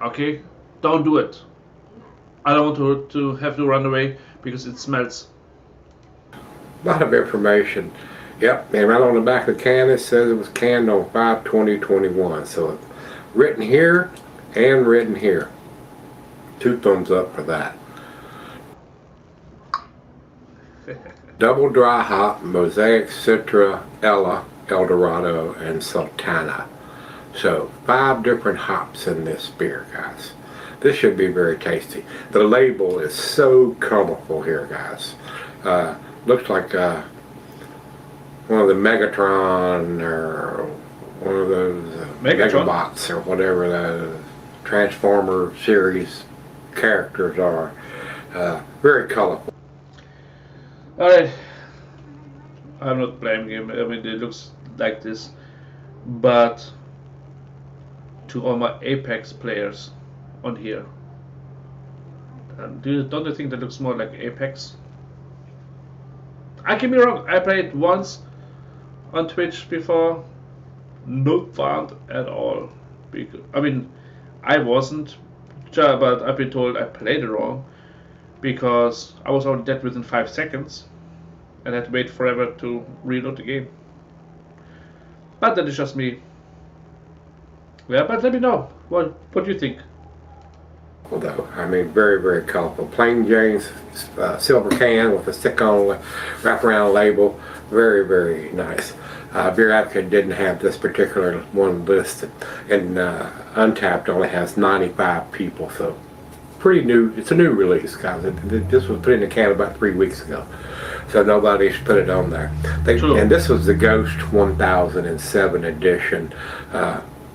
Okay? Don't do it. I don't want to have to run away because it smells. a lot of information. Yep, and right on the back of the can it says it was canned on 5/20/21. So it's written here and written here. 2 thumbs up for that. Double dry hop, Mosaic, Citra, Ella, Eldorado, and Sultana. So 5 different hops in this beer, guys. This should be very tasty. The label is so colorful here, guys. Looks like one of the Megatron or one of those Megabots or whatever the Transformer series characters are. Very colorful. Alright, I'm not blaming him. I mean, it looks like this, but to all my Apex players on here, don't you think that looks more like Apex? I can be wrong. I played once on Twitch before. Not fun at all. Because, I mean, I wasn't, but I've been told I played it wrong because I was already dead within 5 seconds and had to wait forever to reload the game. But that is just me. Yeah, but let me know. What do you think? Though, I mean, very, very colorful. Plain Jane's silver can with a stick-on wraparound label. Very, very nice. Beer Advocate didn't have this particular one listed, and Untapped only has 95 people, so pretty new. It's a new release, guys. This was put in the can about 3 weeks ago, so nobody's put it on there. And this was the Ghost 1007 edition.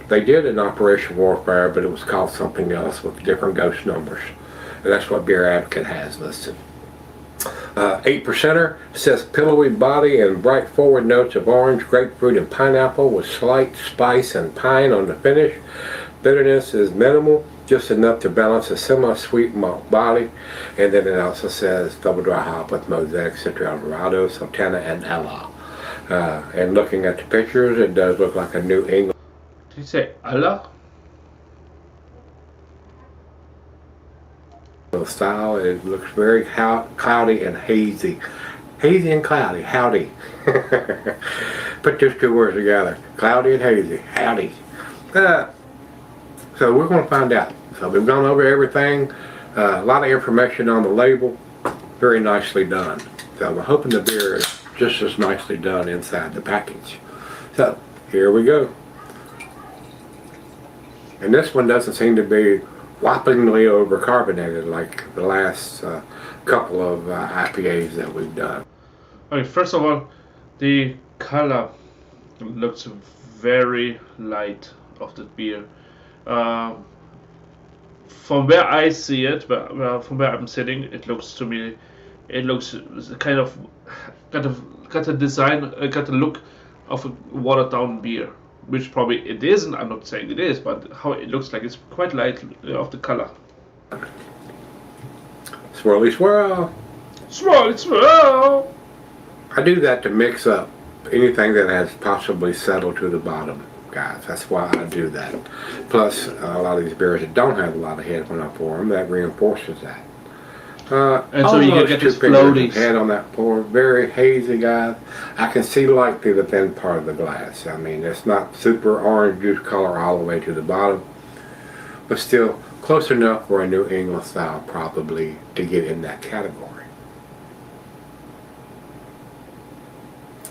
They did an Operation Warfare, but it was called something else with different ghost numbers. And that's what Beer Advocate has listed. 8%er says pillowy body and bright forward notes of orange, grapefruit, and pineapple with slight spice and pine on the finish. Bitterness is minimal, just enough to balance a semi-sweet malt body. And then it also says double dry hop with Mosaic, Citra, Eldorado, Sultana, and Ella. And looking at the pictures, it does look like a New England Did you say Allah? style. It looks very cloudy and hazy. Hazy and cloudy, howdy. Put those two words together. Cloudy and hazy, howdy. So we're going to find out. So we've gone over everything. A lot of information on the label. Very nicely done. So we're hoping the beer is just as nicely done inside the package. So here we go. And this one doesn't seem to be whoppingly overcarbonated like the last couple of IPAs that we've done. Okay, first of all, the color looks very light of the beer. From where I see it, from where I'm sitting, it looks to me, it looks kind of got a design, got a look of a watered down beer, which probably it isn't. I'm not saying it is, but how it looks like, it's quite light of the color. Swirly swirl. Swirly swirl. I do that to mix up anything that has possibly settled to the bottom, guys. That's why I do that. Plus, a lot of these beers that don't have a lot of head when I pour them, that reinforces that. And so you can get these floaties. Head on that pour, very hazy, guys. I can see light through the thin part of the glass. I mean, it's not super orange juice color all the way to the bottom, but still close enough for a New England style probably to get in that category.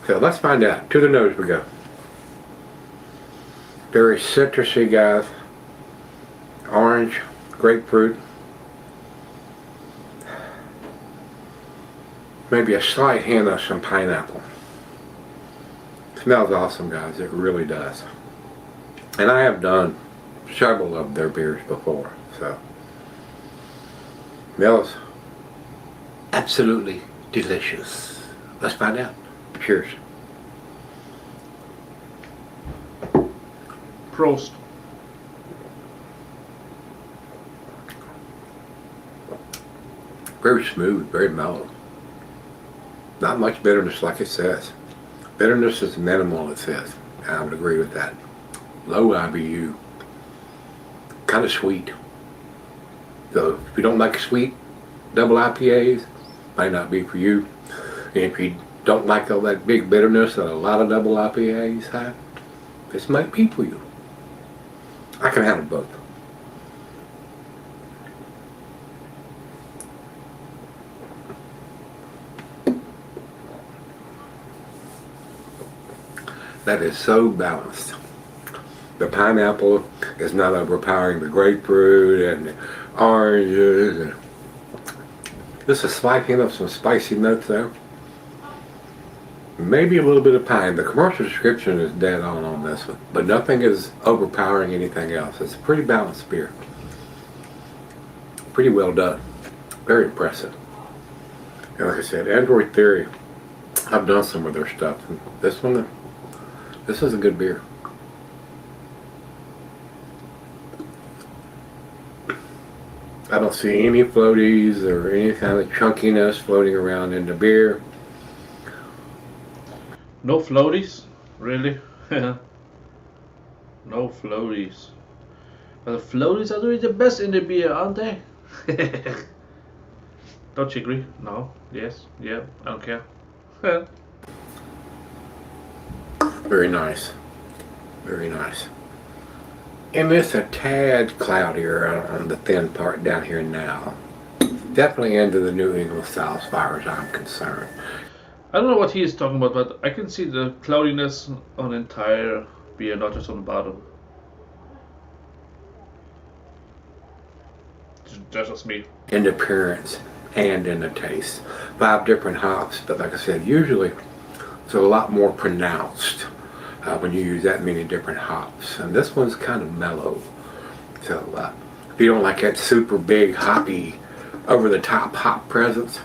So let's find out. To the nose we go. Very citrusy, guys. Orange, grapefruit. Maybe a slight hint of some pineapple. Smells awesome, guys. It really does. And I have done several of their beers before, so smells absolutely delicious. Let's find out. Cheers. Prost. Very smooth, very mellow. Not much bitterness like it says. Bitterness is minimal, it says. I would agree with that. Low IBU. Kind of sweet. So if you don't like sweet double IPAs, might not be for you. And if you don't like all that big bitterness that a lot of double IPAs have, this might be for you. I can handle both. That is so balanced. The pineapple is not overpowering the grapefruit and the oranges. And just a slight hint of some spicy notes there. Maybe a little bit of pine. The commercial description is dead on this one, but nothing is overpowering anything else. It's a pretty balanced beer. Pretty well done. Very impressive. And like I said, Android Theory, I've done some of their stuff. And this one, this is a good beer. I don't see any floaties or any kind of chunkiness floating around in the beer. No floaties? Really? No floaties. But the floaties are doing the best in the beer, aren't they? Don't you agree? No? Yes? Yeah? I don't care. Very nice. Very nice. And it's a tad cloudier on the thin part down here now. Definitely into the New England style as far as I'm concerned. I don't know what he is talking about, but I can see the cloudiness on the entire beer, not just on the bottom. That's just me. In the appearance and in the taste. 5 different hops, but like I said, usually it's a lot more pronounced when you use that many different hops. And this one's kind of mellow. So if you don't like that super big hoppy, over the top hop presence,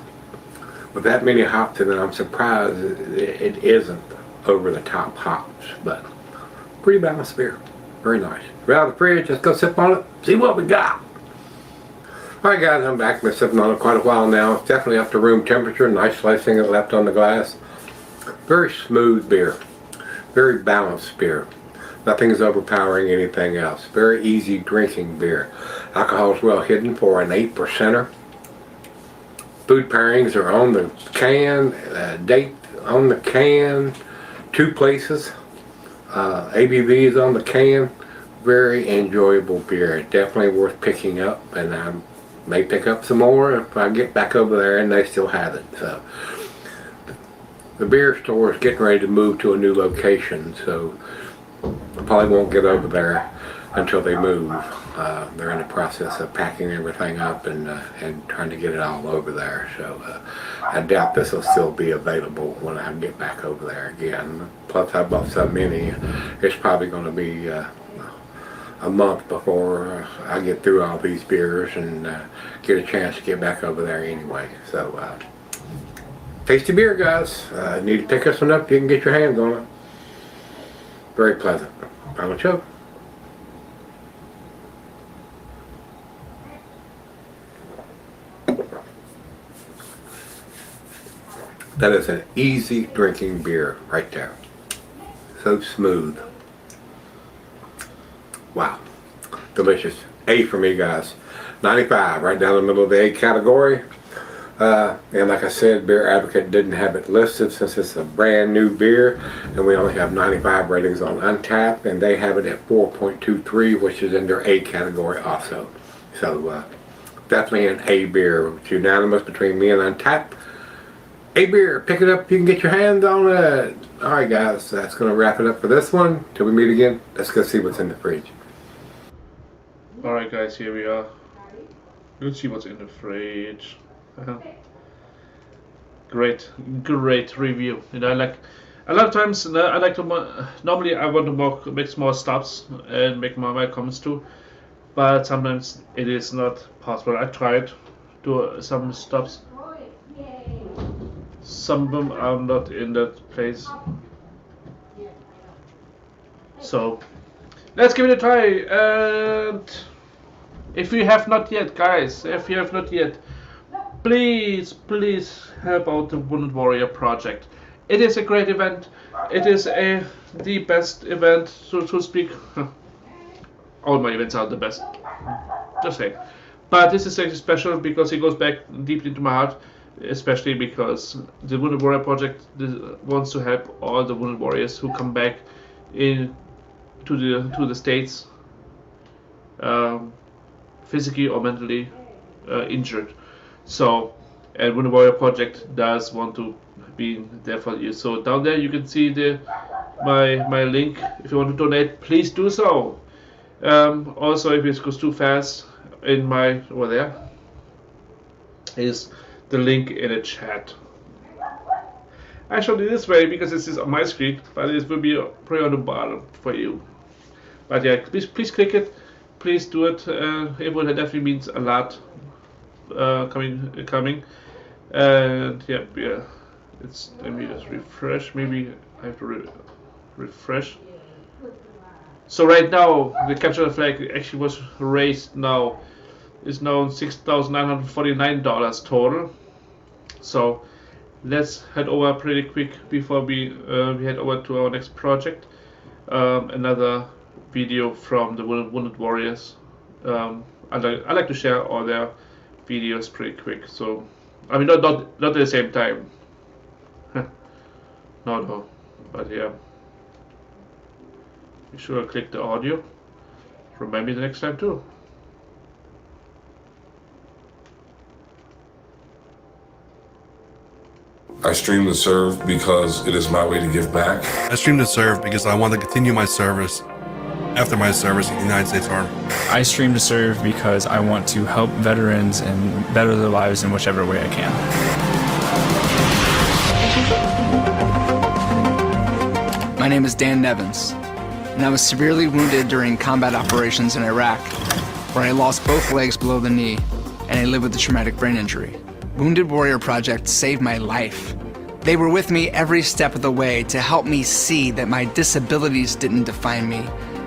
with that many hops in it, I'm surprised it isn't over the top hops, but pretty balanced beer. Very nice. Right out of the fridge, let's go sip on it, see what we got. Alright guys, I'm back. Been sipping on it quite a while now. It's definitely up to room temperature. Nice slicing it left on the glass. Very smooth beer. Very balanced beer. Nothing's overpowering anything else. Very easy drinking beer. Alcohol is well hidden for an 8%er. Food pairings are on the can, date on the can, 2 places. ABV is on the can. Very enjoyable beer. Definitely worth picking up, and I may pick up some more if I get back over there and they still have it. So the beer store is getting ready to move to a new location, so I probably won't get over there until they move. They're in the process of packing everything up and trying to get it all over there. So I doubt this will still be available when I get back over there again. Plus I bought so many, it's probably going to be a month before I get through all these beers and get a chance to get back over there anyway. So tasty beer, guys. Need to pick us one up. You can get your hands on it. Very pleasant. Final chug. That is an easy drinking beer right there. So smooth. Wow. Delicious. A for me, guys. 95, right down the middle of the A category. And like I said, Beer Advocate didn't have it listed since it's a brand new beer, and we only have 95 ratings on Untappd, and they have it at 4.23, which is in their A category also. So definitely an A beer. It's unanimous between me and Untappd. A beer, pick it up if you can get your hands on it. Alright guys, that's going to wrap it up for this one. Till we meet again, let's go see what's in the fridge. Alright guys, here we are. Let's see what's in the fridge. Great review. You know, like a lot of times I like to normally I want to make small stops and make my comments too, but sometimes it is not possible. I tried to some stops. Some of them are not in that place. So let's give it a try. And if you have not yet, guys, if you have not yet, please help out the Wounded Warrior Project. It is a great event. It is the best event, so to speak. All my events are the best, just saying. But this is actually special because it goes back deeply into my heart, especially because the Wounded Warrior Project wants to help all the Wounded Warriors who come back to the States, physically or mentally injured. So, and Wounded Warrior Project does want to be there for you. So down there you can see my link. If you want to donate, please do so. Also, if it goes too fast, over there is the link in the chat. I showed it this way because this is on my screen, but it will be probably on the bottom for you. But yeah, please click it. Please do it. It will definitely means a lot. Coming, and yeah, let me just refresh. Maybe I have to refresh. So right now the capture the flag actually was raised now. Is now $6,949 total. So let's head over pretty quick before we head over to our next project. Another video from the Wounded Warriors. I like to share all their videos pretty quick, so I mean not at the same time. No, but yeah. Be sure to click the audio. Remember the next time too. I stream to serve because it is my way to give back. I stream to serve because I want to continue my service after my service in the United States Army. I stream to serve because I want to help veterans and better their lives in whichever way I can. My name is Dan Nevins, and I was severely wounded during combat operations in Iraq, where I lost both legs below the knee, and I live with a traumatic brain injury. Wounded Warrior Project saved my life. They were with me every step of the way to help me see that my disabilities didn't define me,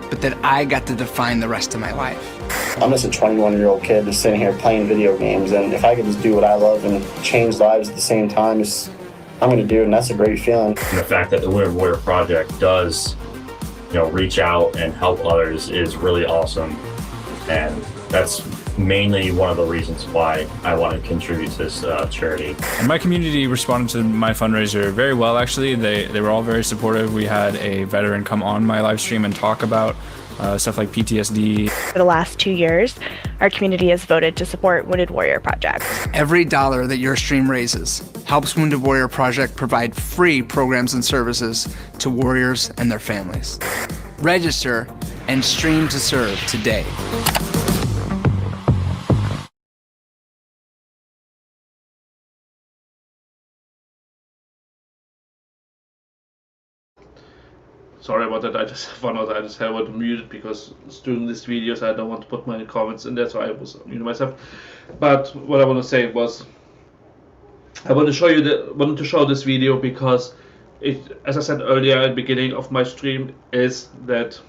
but that I got to define the rest of my life. I'm just a 21-year-old kid just sitting here playing video games, and if I could just do what I love and change lives at the same time, it's I'm going to do, and that's a great feeling. And the fact that the Wounded Warrior Project does, reach out and help others is really awesome. And that's mainly one of the reasons why I want to contribute to this charity. And my community responded to my fundraiser very well, actually. They were all very supportive. We had a veteran come on my live stream and talk about stuff like PTSD. For the last 2 years, our community has voted to support Wounded Warrior Project. Every dollar that your stream raises helps Wounded Warrior Project provide free programs and services to warriors and their families. Register and stream to serve today. Sorry about that. I just found out I just have it muted because doing these videos I don't want to put my comments in there, so I was muting myself. But what I want to say was I want to show this video because it, as I said earlier at the beginning of my stream, is that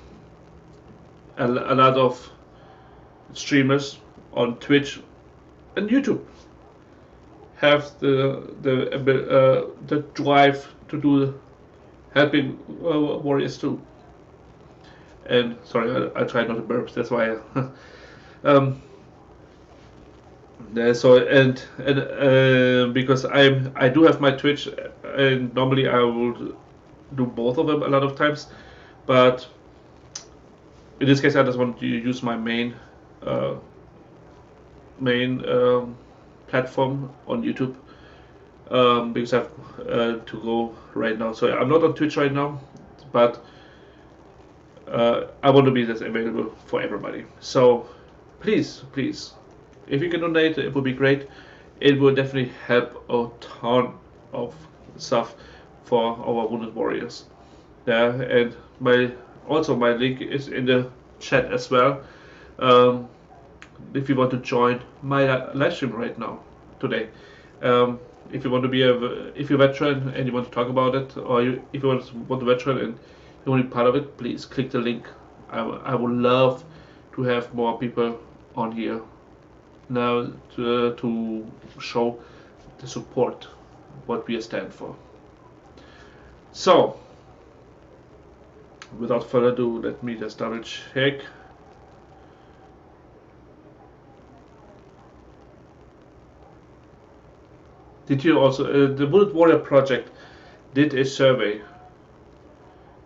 a lot of streamers on Twitch and YouTube have the drive to do helping warriors too. And sorry, I tried not to burp. That's why. Because I do have my Twitch, and normally I will do both of them a lot of times, but in this case I just want to use my main platform on YouTube. Because I have to go right now. So I'm not on Twitch right now, but I want to be this available for everybody. So please, if you can donate, it would be great. It will definitely help a ton of stuff for our wounded warriors. Yeah, and my link is in the chat as well. If you want to join my live stream right now today. If you want to be if you're a veteran and you want to talk about it, or if you want a veteran and you want to be part of it, please click the link. I would love to have more people on here now to show the support what we stand for. So, without further ado, let me just double check. Did you also the Wounded Warrior Project did a survey,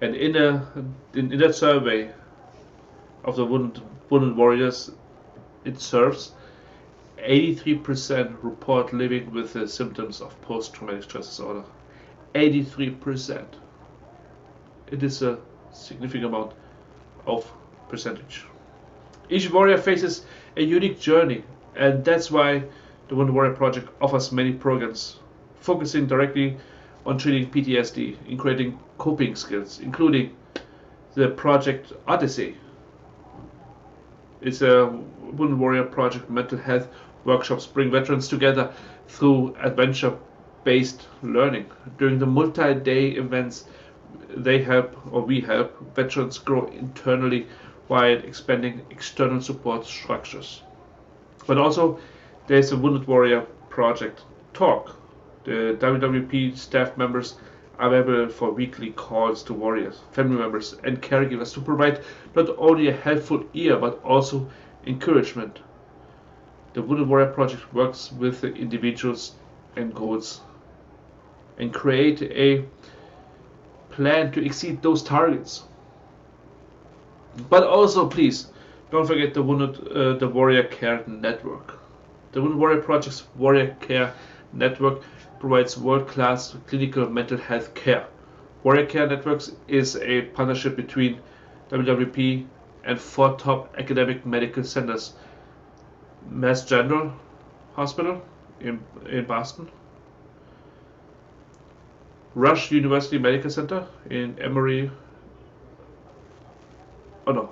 and in that survey of the wounded warriors it serves, 83% report living with the symptoms of post-traumatic stress disorder. 83%. It is a significant amount of percentage. Each warrior faces a unique journey, and that's why the Wounded Warrior Project offers many programs focusing directly on treating PTSD and creating coping skills, including the Project Odyssey. It's a Wounded Warrior Project mental health workshops bring veterans together through adventure-based learning. During the multi-day events, we help veterans grow internally while expanding external support structures. But also, there's a Wounded Warrior Project Talk. The WWP staff members are available for weekly calls to warriors, family members, and caregivers to provide not only a helpful ear but also encouragement. The Wounded Warrior Project works with the individuals and goals and create a plan to exceed those targets. But also, please don't forget the Warrior Care Network. The Wounded Warrior Project's Warrior Care Network provides world-class clinical mental health care. Warrior Care Networks is a partnership between WWP and 4 top academic medical centers: Mass General Hospital in Boston, Rush University Medical Center in Emory. Oh no,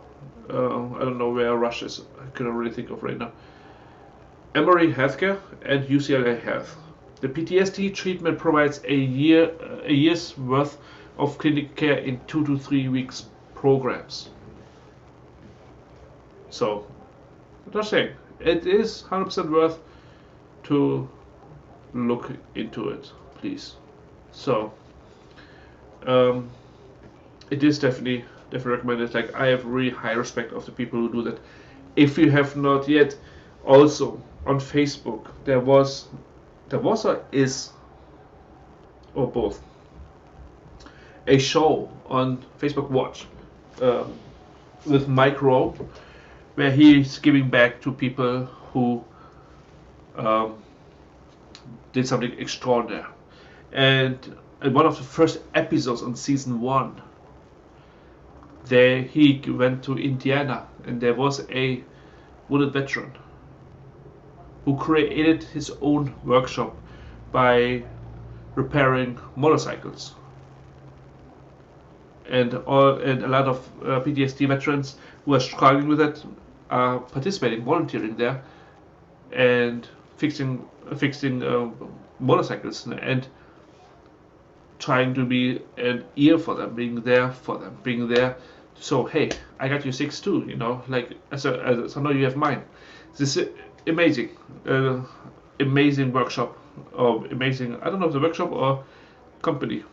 I don't know where Rush is. I couldn't really think of right now. Emory Healthcare and UCLA Health. The PTSD treatment provides a year's worth of clinic care in 2 to 3 weeks programs. So, I'm just saying, it is 100% worth to look into it, please. So it is definitely recommended. Like, I have really high respect of the people who do that. If you have not yet, also on Facebook there was or is, or both, a show on Facebook Watch with Mike Rowe, where he's giving back to people who did something extraordinary. And in one of the first episodes on season 1, he went to Indiana, and there was a wounded veteran who created his own workshop by repairing motorcycles. And a lot of PTSD veterans who are struggling with it are participating, volunteering there, and fixing motorcycles and trying to be an ear for them, being there for them, being there. So hey, I got your 6 too, you know, like so I know you have mine. This is amazing, amazing workshop, or amazing, I don't know if it's a workshop or company.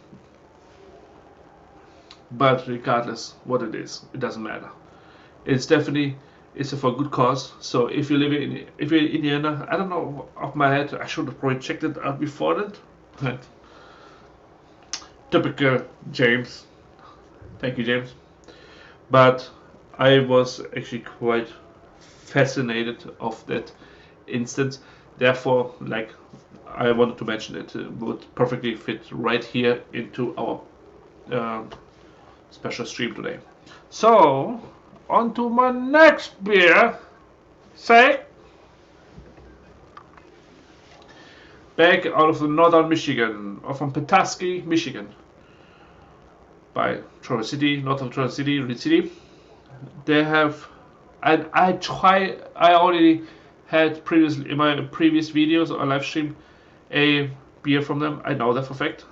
But regardless what it is, it doesn't matter. It's definitely, it's for a good cause. So if you live in Indiana, I don't know off my head, I should have probably checked it out before that. Typical James. Thank you, James. But I was actually quite fascinated of that instance. Therefore, like, I wanted to mention it. It would perfectly fit right here into our special stream today. So, on to my next beer. Say, back out of the northern Michigan, or from Petoskey, Michigan, by Traverse City, north of Traverse City, Reed City. They have, and I already had previously in my previous videos or live stream a beer from them. I know that for a fact.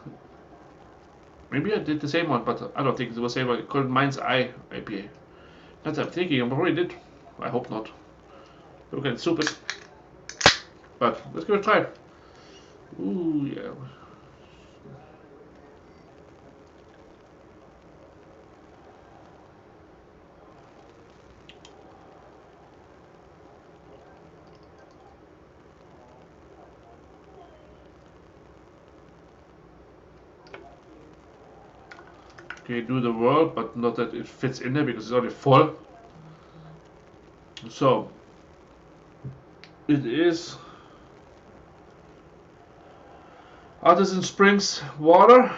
Maybe I did the same one, but I don't think it was the same one. Called Mind's Eye IPA. Not that I'm thinking, I probably did. I hope not. Look at stupid. But let's give it a try. Ooh, yeah. Okay, do the world, but not that it fits in there because it's already full. So, it is Artisan Springs water,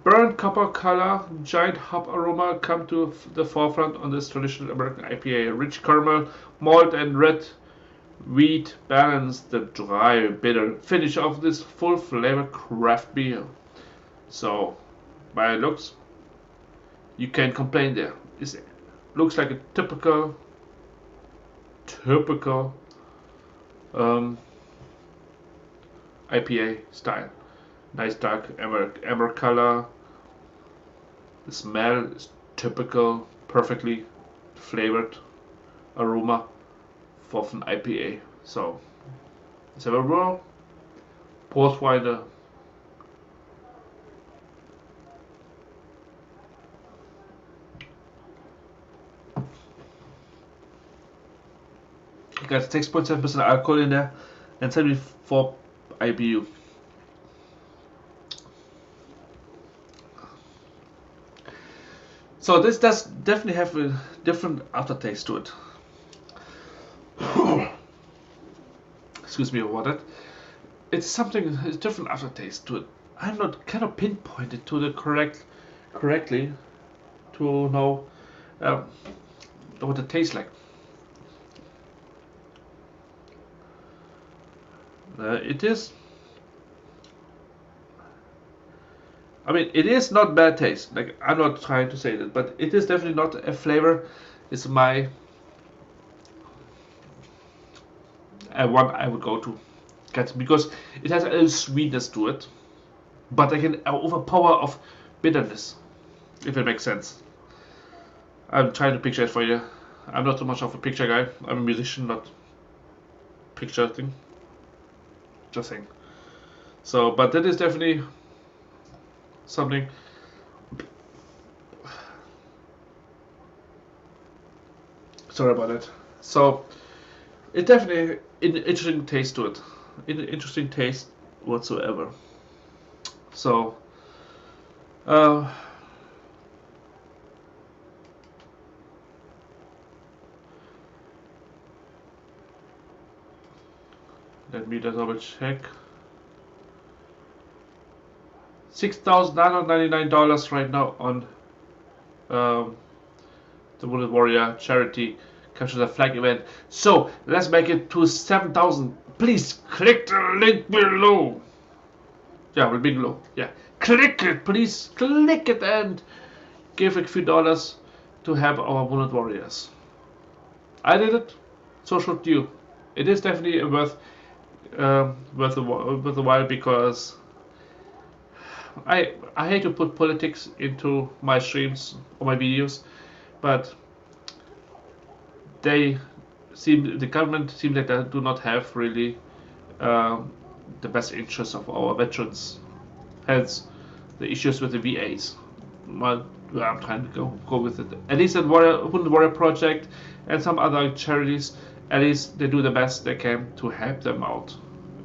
burnt copper color, giant hop aroma come to the forefront on this traditional American IPA. Rich caramel, malt, and red wheat balance the dry, bitter finish of this full flavor craft beer. So, by looks, you can't complain there. It looks like a typical IPA style. Nice dark amber color. The smell is typical, perfectly flavored aroma for an IPA. So let's have a roll. Portwine. It got 6.7% alcohol in there and 74 IBU. So this does definitely have a different aftertaste to it. Excuse me about that. It's something, a different aftertaste to it. I'm not kind of pinpointed to the correctly to know what it tastes like. It is. I mean, it is not bad taste. Like, I'm not trying to say that, but it is definitely not a flavor. It's my one I would go to get, because it has a sweetness to it, but like an overpower of bitterness, if it makes sense. I'm trying to picture it for you. I'm not too much of a picture guy. I'm a musician, not picture thing. Just saying. So, but that is definitely something. Sorry about that. So, it definitely an interesting taste to it. Interesting taste whatsoever. So, let me just double check. $6,999 right now on the Wounded Warrior charity Capture the Flag event. So let's make it to 7,000. Please click the link below. Yeah, will be below. Yeah, click it, please. Click it and give a few dollars to help our Wounded Warriors. I did it, so should you. It is definitely worth a while, because I hate to put politics into my streams or my videos, but the government seems like they do not have really the best interests of our veterans. Hence the issues with the VAs. Well, I'm trying to go with it. At least the Wounded Warrior Project and some other charities, at least they do the best they can to help them out.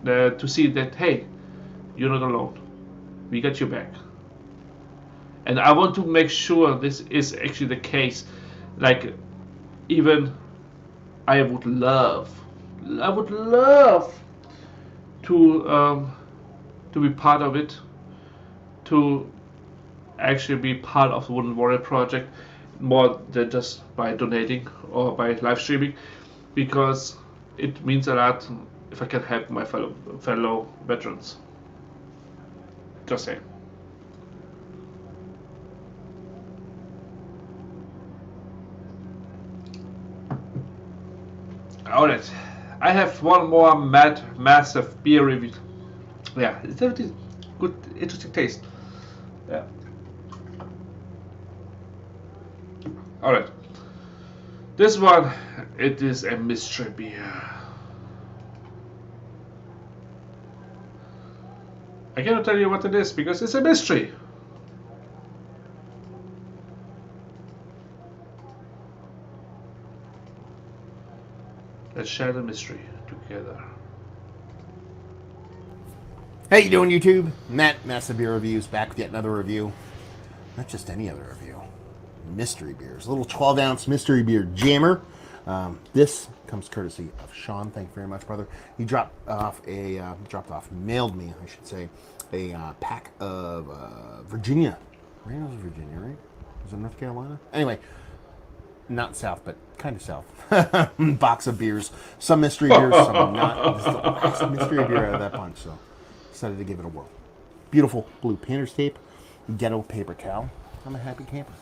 To see that, hey, you're not alone. We got your back. And I want to make sure this is actually the case. Like, even I would love to be part of it, to actually be part of the Wounded Warrior Project, more than just by donating or by live streaming, because it means a lot if I can help my fellow veterans. Just saying. Alright, I have one more massive beer review. Yeah, it's definitely good, interesting taste. Yeah. Alright. This one, it is a mystery beer. I cannot tell you what it is because it's a mystery. Let's share the mystery together. How you doing, YouTube? Matt, Massive Beer Reviews, back with yet another review. Not just any other review. Mystery beers. A little 12-ounce mystery beer jammer. This comes courtesy of Sean. Thank you very much, brother. He mailed me, I should say, a pack of Virginia. Reynolds, Virginia, right? Is it North Carolina? Anyway, not south, but kind of south. Box of beers. Some mystery beers, some not. Just a box of mystery beer out of that bunch, so decided to give it a whirl. Beautiful blue painter's tape, ghetto paper towel. I'm a happy camper.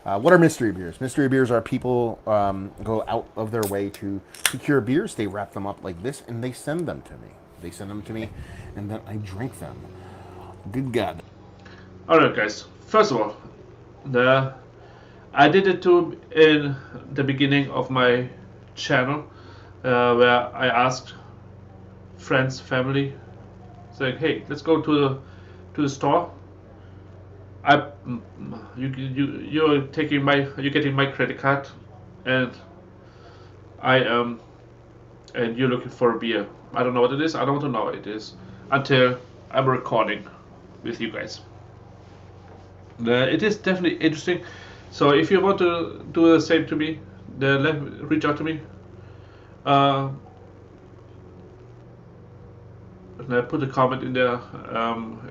What are mystery beers? Mystery beers are people go out of their way to secure beers. They wrap them up like this, and they send them to me. And then I drink them. Good God. Alright, guys. First of all, I did it too in the beginning of my channel, where I asked friends, family, saying, "Hey, let's go to the store. You're getting my credit card, and and you're looking for a beer. I don't know what it is. I don't want to know what it is until I'm recording with you guys." It is definitely interesting. So if you want to do the same to me, then reach out to me. Put a comment in there.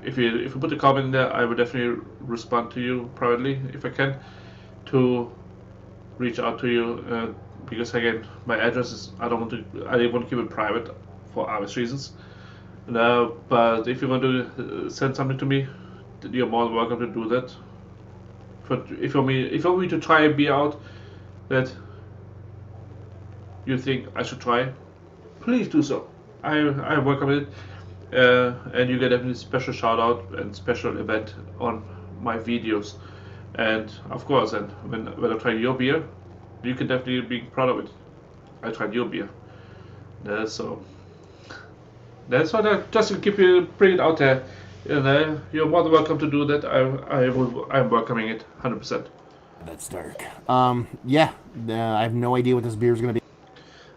If you put a comment in there, I will definitely respond to you privately if I can, to reach out to you. Because again, my address is I want to keep it private for obvious reasons. But if you want to send something to me, you're more than welcome to do that. But if you want me to try a beer out that you think I should try, please do so. I welcome it, and you get a special shout out and special event on my videos. And of course, and when I try your beer, you can definitely be proud of it. I tried your beer, so That's what I just to keep you bring it out there. You're more than welcome to do that. I'm welcoming it 100%. That's dark. Yeah, I have no idea what this beer is going to be.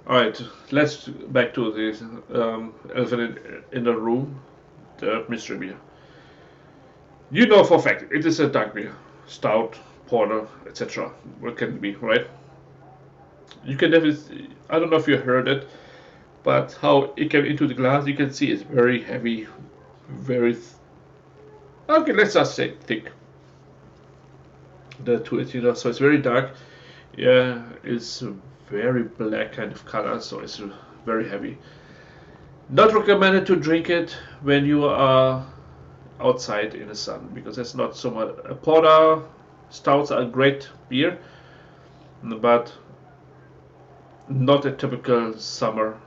All right, let's back to this elephant in the room, the mystery beer. You know for a fact it is a dark beer, stout, porter, etc. What can it be, right? You can definitely. I don't know if you heard it, but how it came into the glass, you can see it's very heavy, very. Okay, let's just say thick. The to it, so it's very dark. Yeah, it's a very black kind of color, so it's very heavy. Not recommended to drink it when you are outside in the sun, because that's not so much. Porter stouts are great beer, but not a typical summer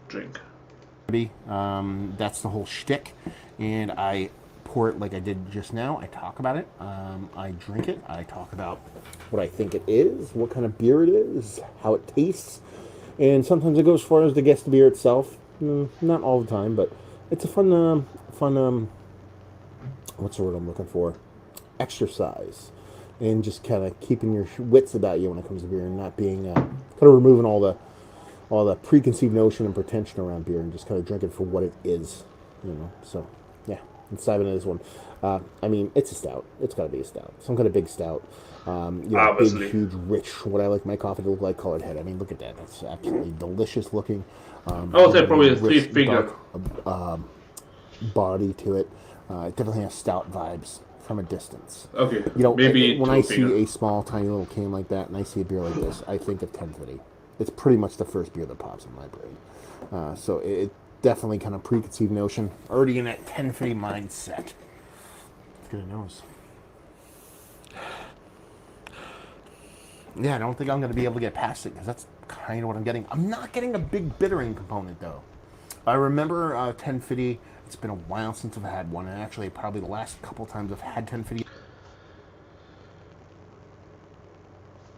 drink. That's the whole shtick, and I pour it like I did just now. I talk about it. I drink it. I talk about what I think it is, what kind of beer it is, how it tastes, and sometimes it goes as far as to guess the beer itself. Not all the time, but it's a fun, what's the word I'm looking for? Exercise, and just kind of keeping your wits about you when it comes to beer, and not being kind of removing all the preconceived notion and pretension around beer, and just kind of drink it for what it is, So yeah, let's dive into this one. I mean, it's a stout. It's got to be a stout, some kind of big stout. Big, huge, rich. What I like my coffee to look like, colored head. I mean, look at that. That's absolutely delicious looking. I would say probably a rich, 3-finger dark, body to it. It definitely has stout vibes from a distance. Okay, maybe when I see a small, tiny little can like that, and I see a beer like this, I think of 1050. It's pretty much the first beer that pops in my brain. So it definitely kind of preconceived notion. Already in that 1050 mindset. Let's get a nose. Yeah, I don't think I'm going to be able to get past it, because that's kind of what I'm getting. I'm not getting a big bittering component, though. I remember 1050. It's been a while since I've had one, and actually probably the last couple times I've had 1050.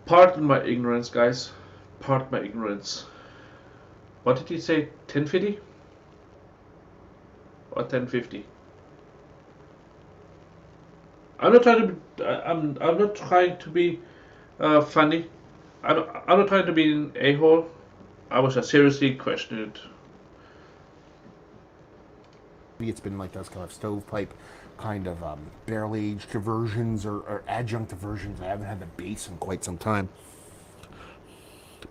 Pardon my ignorance, guys. Pardon my ignorance. What did you say? 1050 or 1050? I'm not trying to be. I'm not trying to be funny. I'm not trying to be an a-hole. I was just seriously questioning it. It's been like those kind of stovepipe kind of barrel-aged versions or adjunct versions. I haven't had the base in quite some time.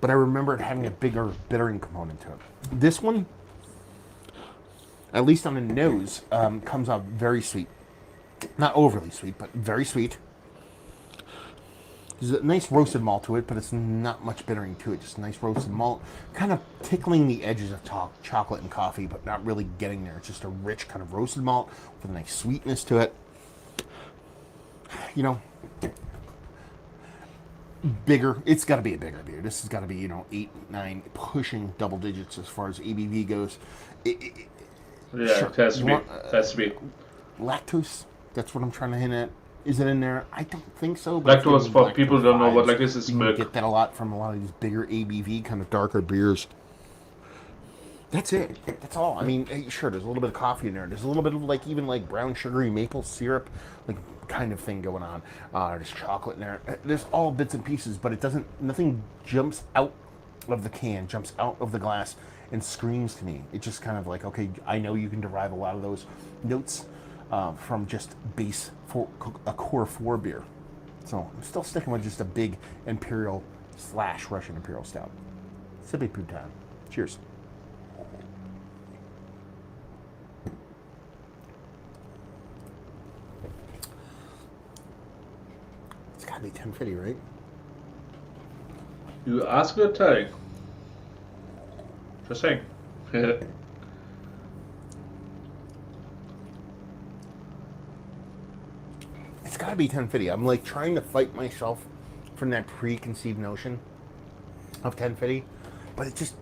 But I remember it having a bigger bittering component to it. This one, at least on the nose, comes out very sweet. Not overly sweet, but very sweet. There's a nice roasted malt to it, but it's not much bittering to it. Just a nice roasted malt, kind of tickling the edges of chocolate and coffee, but not really getting there. It's just a rich kind of roasted malt with a nice sweetness to it. Bigger. It's got to be a bigger beer. This has got to be, 8, 9, pushing double digits as far as ABV goes. Sure. It has to be. Lactose. That's what I'm trying to hint at. Is it in there? I don't think so. But lactose, for people who don't know what lactose is, you can get that a lot from a lot of these bigger ABV, kind of darker beers. That's it. That's all. I mean, sure, there's a little bit of coffee in there. There's a little bit of even brown sugary maple syrup, kind of thing going on. There's chocolate in there. There's all bits and pieces, but nothing jumps out of the can, jumps out of the glass, and screams to me. It's just kind of like, okay, I know you can derive a lot of those notes from just base a core 4 beer. So I'm still sticking with just a big Imperial / Russian Imperial Stout. Sippy poo time. Cheers. It's gotta be 1050, right? You ask for telling. Just saying. It's gotta be 1050. I'm trying to fight myself from that preconceived notion of 1050, but it just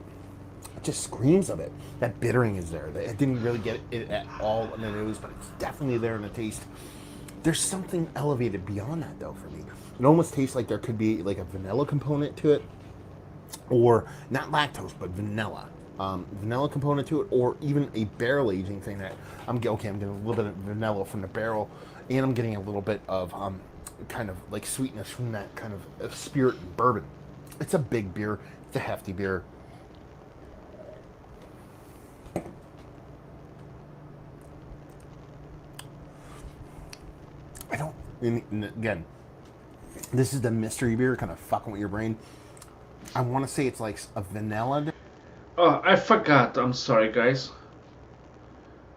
screams of it. That bittering is there. I didn't really get it at all in the nose, but it's definitely there in the taste. There's something elevated beyond that, though, for me. It almost tastes like there could be a vanilla component to it, or not lactose, but vanilla. vanilla component to it, or even a barrel aging thing that I'm getting a little bit of vanilla from the barrel, and I'm getting a little bit of kind of like sweetness from that kind of spirit and bourbon. It's a big beer. It's a hefty beer. And again, this is the mystery beer, kind of fucking with your brain. I want to say it's like a vanilla. Oh, I forgot. I'm sorry, guys.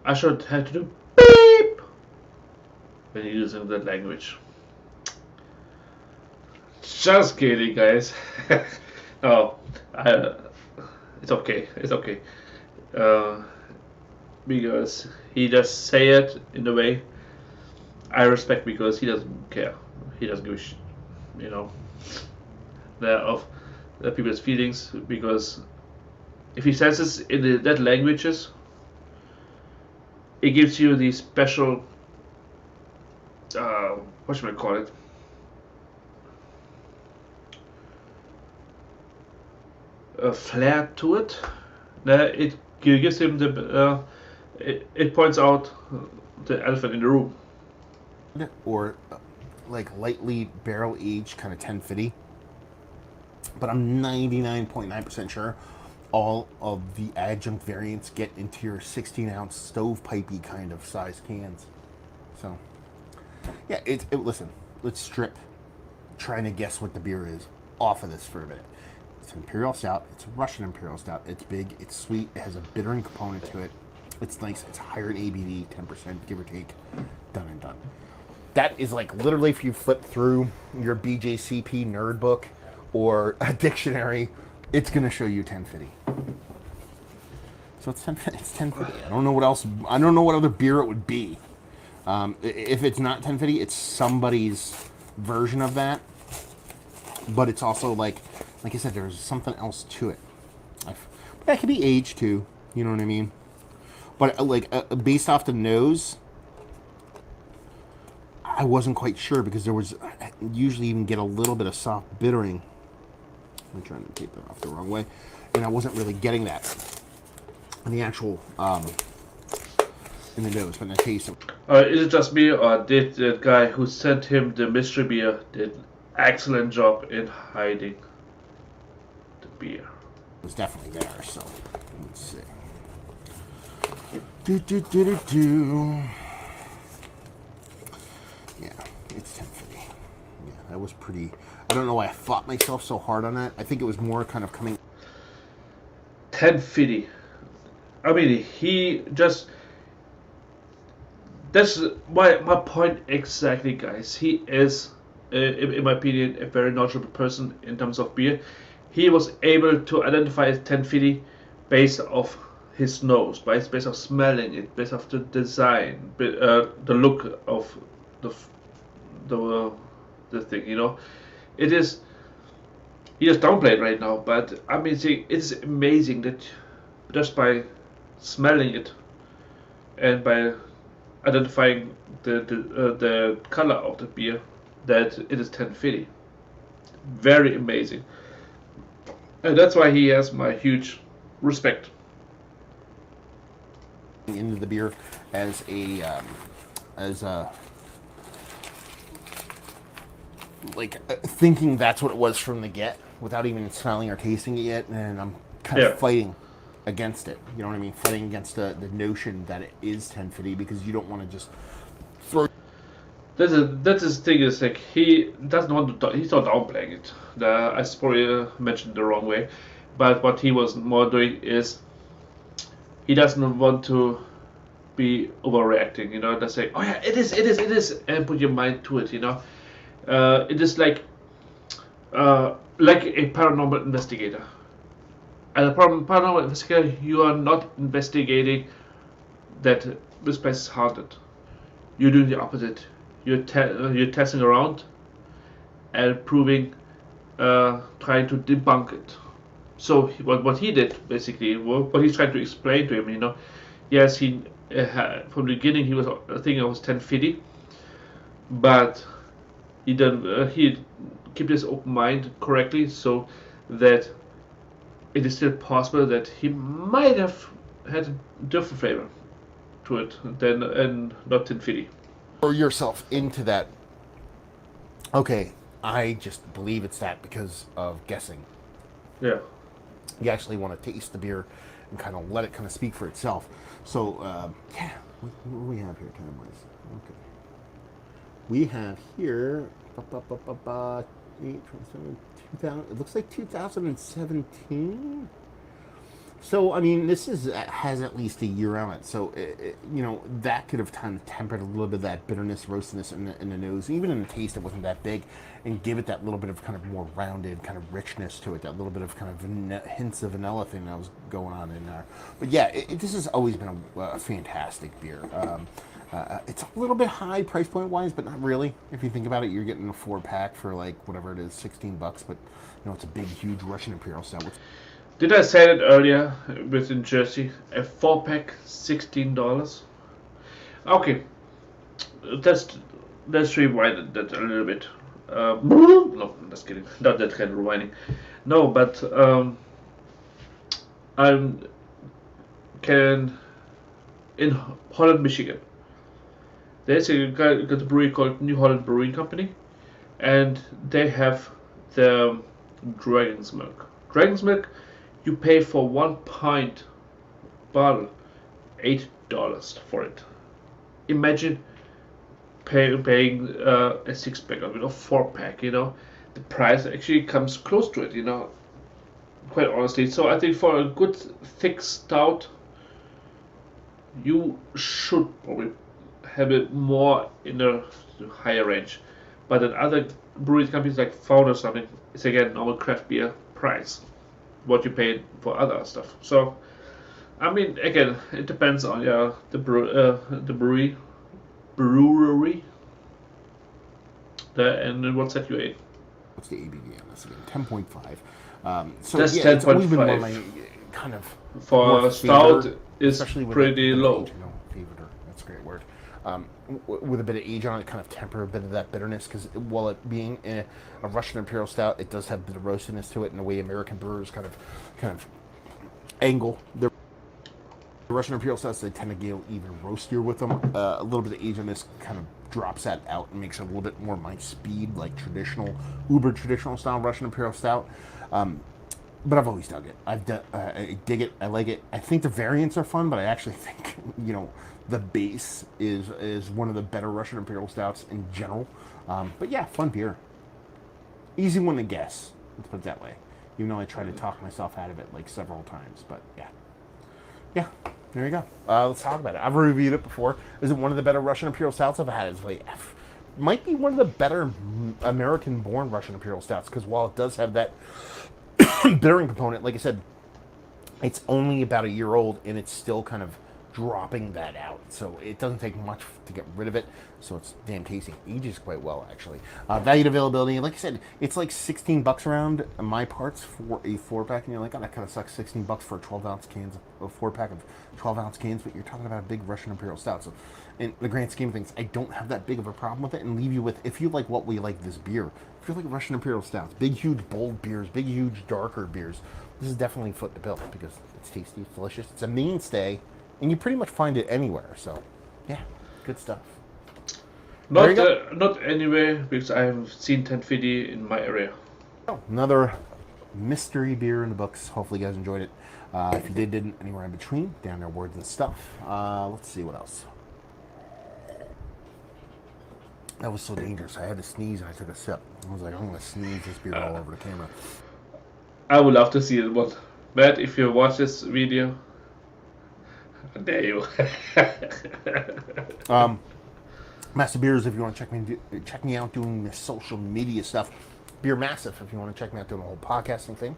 I should have to do beep when you're using that language. Just kidding, guys. No, it's okay. It's okay. Because he just say it in a way I respect, because he doesn't care. He doesn't give a shit, you know, of the people's feelings. Because if he says this in that languages, it gives you the special, what should I call it? A flair to it. It gives him the. It points out the elephant in the room. Or like lightly barrel aged kind of 1050, but I'm 99.9% sure all of the adjunct variants get into your 16-ounce stovepipey kind of size cans. So yeah, listen, let's strip trying to guess what the beer is off of this for a minute. It's Imperial Stout. It's Russian Imperial Stout. It's big, it's sweet, it has a bittering component to it. It's nice, it's higher in ABV, 10% give or take. Done and done. That is like literally if you flip through your BJCP nerd book or a dictionary, it's going to show you 1050. So it's 1050. I don't know what else. I don't know what other beer it would be. If it's not 1050, it's somebody's version of that. But it's also like I said, there's something else to it. That could be aged too. You know what I mean? But based off the nose, I wasn't quite sure, because there was usually even get a little bit of soft bittering. I'm trying to take that off the wrong way, and I wasn't really getting that in the actual in the nose, but in the taste. Is it just me, or did the guy who sent him the mystery beer did an excellent job in hiding the beer? It was definitely there. So let's see. Yeah, it's 1050. Yeah, that was pretty. I don't know why I fought myself so hard on that. I think it was more kind of coming. 1050. I mean, he just. That's my point exactly, guys. He is, in my opinion, a very knowledgeable person in terms of beer. He was able to identify 1050 based off his nose, based off smelling it, based off the design, the look of the thing, you know. It is, he just downplayed right now, but I mean, it's amazing that just by smelling it and by identifying the color of the beer, that it is 1050. Very amazing, and that's why he has my huge respect. Into the beer as a thinking that's what it was from the get, without even smelling or tasting it yet, and I'm kind of fighting against it. You know what I mean? Fighting against the notion that it is 1050, because you don't want to just throw. That's his thing, is like he doesn't want to. He's not downplaying it. I probably mentioned the wrong way, but what he was more doing is he doesn't want to be overreacting. You know, just say, "Oh yeah, it is," and put your mind to it. You know, it is like a paranormal investigator. As a paranormal investigator, you are not investigating that this place is haunted. You're doing the opposite. You're testing around and proving, trying to debunk it. So what he did basically, what he's trying to explain to him, you know, yes, he from the beginning he was thinking it was 1050, but he kept his open mind correctly, so that it is still possible that he might have had a different flavor to it than and not Tinfidi. Throw yourself into that. Okay, I just believe it's that because of guessing. Yeah. You actually want to taste the beer and kind of let it kind of speak for itself. So, yeah, what do we have here, time-wise? Okay. We have here, 8, 27, 2000, it looks like 2017. So, I mean, this has at least a year on it. So, you know, that could have kind of tempered a little bit of that bitterness, roastiness in the nose. Even in the taste, it wasn't that big. And give it that little bit of kind of more rounded kind of richness to it. That little bit of kind of hints of vanilla thing that was going on in there. But yeah, this has always been a fantastic beer. It's a little bit high price point wise, but not really. If you think about it, you're getting a 4-pack for like whatever it is, $16. But, you know, it's a big, huge Russian Imperial Stout. Did I say that earlier within Jersey? A 4-pack, $16. Okay, let's rewind that a little bit. No, I'm just kidding. Not that kind of rewinding. No, but in Holland, Michigan, there's a brewery called New Holland Brewing Company, and they have the Dragon's Milk. Dragon's Milk, you pay for 1 pint bottle $8 for it. Imagine paying a 6-pack of it, or 4-pack. You know, the price actually comes close to it. You know, quite honestly. So I think for a good thick stout, you should probably have it more in the higher range. But in other brewery companies like Founder or something, it's again normal craft beer price, what you pay for other stuff. So, I mean, again, it depends on the brewery, and what set you ate. What's the ABV on this again? 10.5. So That's yeah, it's always been one of 10.5. my kind of For more stout favorite, is especially with pretty a bit of low. age. No, favorite, that's a great word. With a bit of age on it, kind of temper a bit of that bitterness, because while it being a Russian Imperial Stout, it does have a bit of roastiness to it in the way American brewers kind of angle their Russian Imperial Stouts. They tend to go even roastier with them. A little bit of age on this kind of drops that out and makes it a little bit more my speed, like uber traditional style Russian Imperial Stout. But I've always dug it. I dig it. I like it. I think the variants are fun, but I actually think, you know, the base is one of the better Russian Imperial Stouts in general. But yeah, fun beer. Easy one to guess. Let's put it that way. Even though I tried to talk myself out of it like several times, but yeah. Yeah, there you go. Let's talk about it. I've reviewed it before. Is it one of the better Russian Imperial Stouts I've had? It's like, might be one of the better American-born Russian Imperial Stouts, because while it does have that bittering component, like I said, it's only about a year old, and it's still kind of dropping that out. So it doesn't take much to get rid of it. So it's damn tasty. Ages quite well, actually. Value availability, like I said, it's like $16 around my parts for a 4-pack, and you're like, oh, that kind of sucks. $16 for a 12-ounce cans, a 4-pack of 12-ounce cans, but you're talking about a big Russian Imperial Stout. So in the grand scheme of things, I don't have that big of a problem with it, and leave you with, if you like what we like this beer, if you like Russian Imperial Stouts, big, huge, bold beers, big, huge, darker beers, this is definitely foot the bill, because it's tasty, it's delicious, it's a mainstay, and you pretty much find it anywhere. So, yeah, good stuff. Not anywhere, because I have seen Tenfidi in my area. Another mystery beer in the books. Hopefully you guys enjoyed it. If you didn't, anywhere in between, down there, words and stuff. Let's see what else. That was so dangerous. I had to sneeze and I took a sip. I was like, I'm going to sneeze this beer all over the camera. I would love to see it, but Matt, if you watch this video, there you. Massive Beers, if you want to check me out doing the social media stuff. Beer Massive, if you want to check me out doing the whole podcasting thing.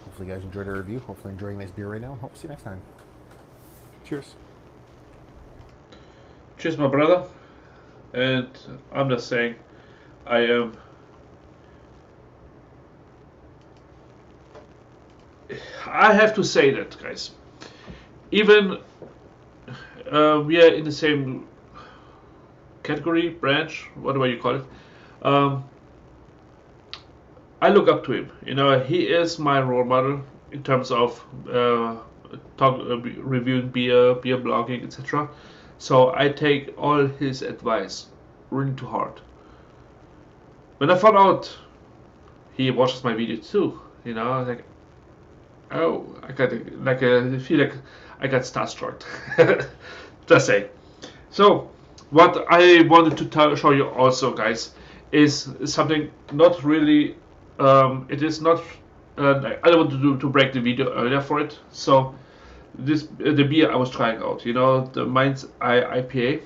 Hopefully you guys enjoyed our review. Hopefully enjoying this beer right now. Hope to see you next time. Cheers. Cheers, my brother. And I'm just saying, I have to say that, guys. Even we are in the same category, branch, whatever you call it. I look up to him. You know, he is my role model in terms of reviewing beer blogging, etc. So I take all his advice really to heart. When I found out he watches my video too, you know, I was like, oh, I feel like I got starstruck. Just say. So what I wanted to show you also, guys, is something not really. It is not. I don't want to break the video earlier for it. So this the beer I was trying out, you know, the Mainz IPA.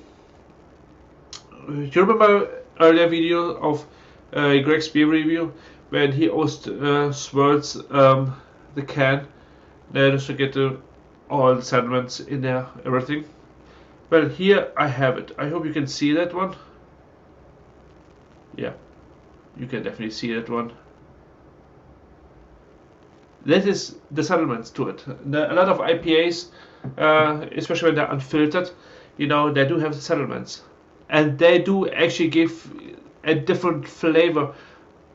You remember earlier video of Greg's beer review when he also swirls the can just to get all the sediments in there, everything. Well, here I have it. I hope you can see that one. Yeah, you can definitely see that one. That is the settlements to it. A lot of IPAs, especially when they're unfiltered, you know, they do have the settlements, and they do actually give a different flavor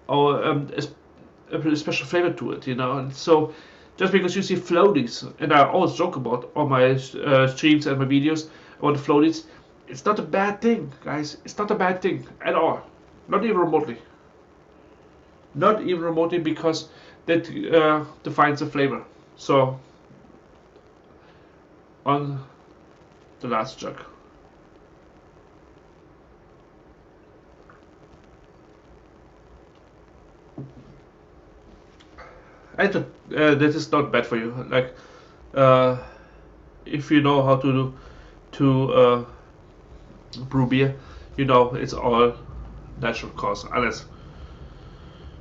or a special flavor to it, you know. And so just because you see floaties, and I always joke about on my streams and my videos about the floaties, it's not a bad thing, guys. It's not a bad thing at all. Not even remotely. Not even remotely, because that defines the flavor. So on the last jug. That is not bad for you. Like, if you know how to brew beer, you know it's all natural cause. Unless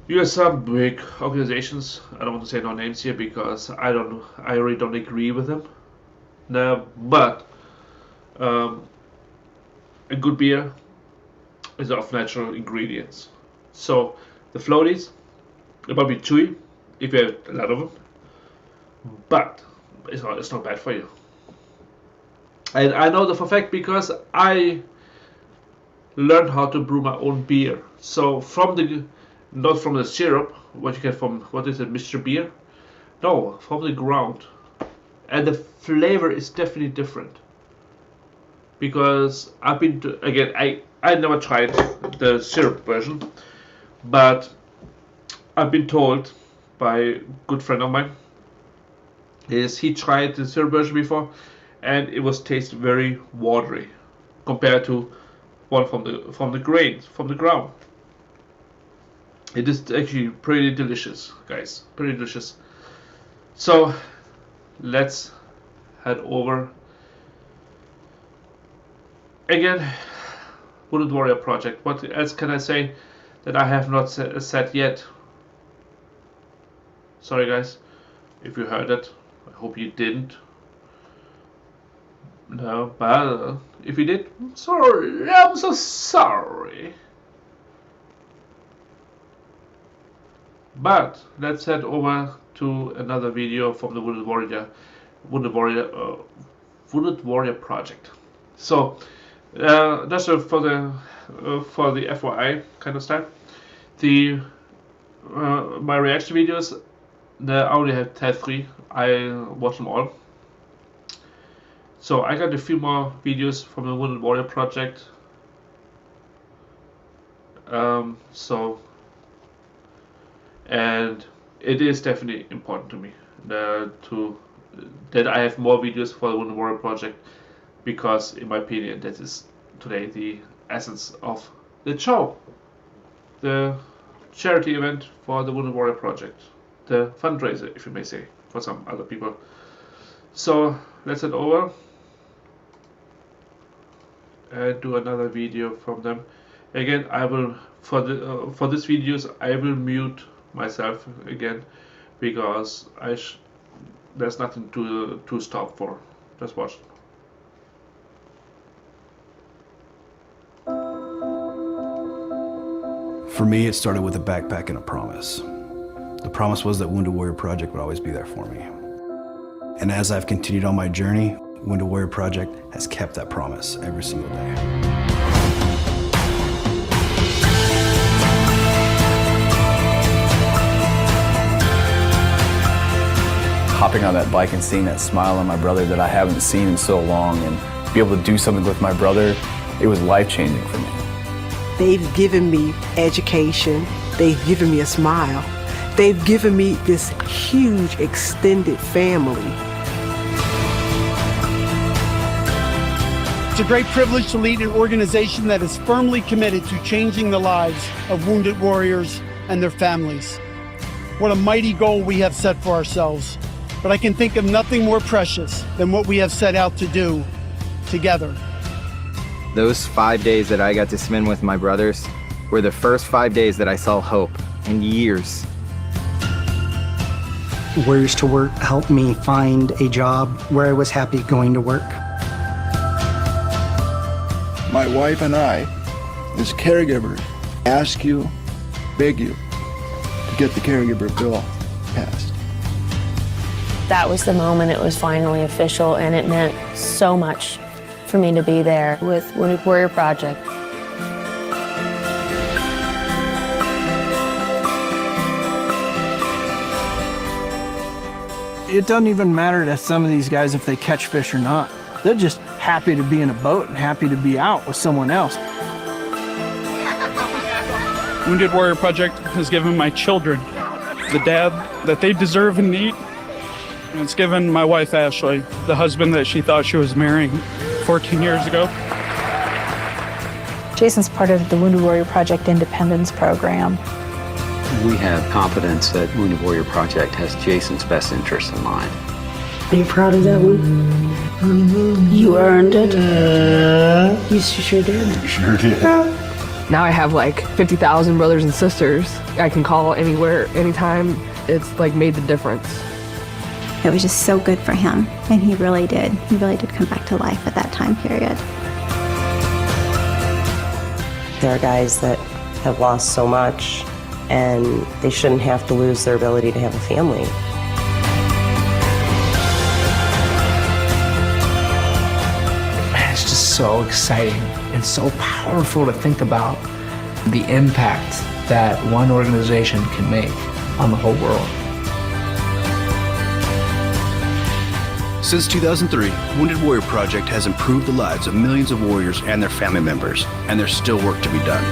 you have some big organizations. I don't want to say no names here because I really don't agree with them. No, but a good beer is of natural ingredients. So the floaties, they might be chewy if you have a lot of them, but it's not bad for you. And I know that for a fact because I learned how to brew my own beer. So not from the syrup, what you get from, what is it, Mr. Beer? No, from the ground. And the flavor is definitely different. Because I've been to, again, I never tried the syrup version, but I've been told by a good friend of mine is he tried the syrup version before, and it was taste very watery compared to one from the grains, from the ground. It is actually pretty delicious, guys, pretty delicious. So let's head over again. Wounded Warrior Project. What else can I say that I have not said yet? Sorry guys, if you heard it. I hope you didn't. No, but if you did, I'm sorry. I'm so sorry. But let's head over to another video from the Wounded Warrior Project. So just for the FYI kind of stuff, my reaction videos, I only have 3. I watch them all. So I got a few more videos from the Wounded Warrior Project. And it is definitely important to me that I have more videos for the Wounded Warrior Project, because in my opinion that is today the essence of the show, the charity event for the Wounded Warrior Project, the fundraiser, if you may say, for some other people. So let's head over and do another video from them. Again, I will for this videos I will mute myself again, because there's nothing to stop for. Just watch. For me, it started with a backpack and a promise. The promise was that Wounded Warrior Project would always be there for me. And as I've continued on my journey, Wounded Warrior Project has kept that promise every single day. hopping on that bike and seeing that smile on my brother that I haven't seen in so long, and be able to do something with my brother, it was life-changing for me. They've given me education. They've given me a smile. They've given me this huge extended family. It's a great privilege to lead an organization that is firmly committed to changing the lives of wounded warriors and their families. What a mighty goal we have set for ourselves. But I can think of nothing more precious than what we have set out to do together. Those 5 days that I got to spend with my brothers were the first 5 days that I saw hope in years. Warriors to Work helped me find a job where I was happy going to work. My wife and I, as caregivers, ask you, beg you, to get the caregiver bill passed. That was the moment it was finally official, and it meant so much for me to be there with Wounded Warrior Project. It doesn't even matter to some of these guys if they catch fish or not. They're just happy to be in a boat and happy to be out with someone else. Wounded Warrior Project has given my children the dad that they deserve and need. And it's given my wife, Ashley, the husband that she thought she was marrying 14 years ago. Jason's part of the Wounded Warrior Project Independence Program. We have confidence that Wounded Warrior Project has Jason's best interests in mind. Are you proud of that one? You earned it. You sure did. Sure did. Now I have like 50,000 brothers and sisters. I can call anywhere, anytime. It's like made the difference. It was just so good for him, and he really did. He really did come back to life at that time period. There are guys that have lost so much, and they shouldn't have to lose their ability to have a family. Man, it's just so exciting and so powerful to think about the impact that one organization can make on the whole world. Since 2003, Wounded Warrior Project has improved the lives of millions of warriors and their family members, and there's still work to be done.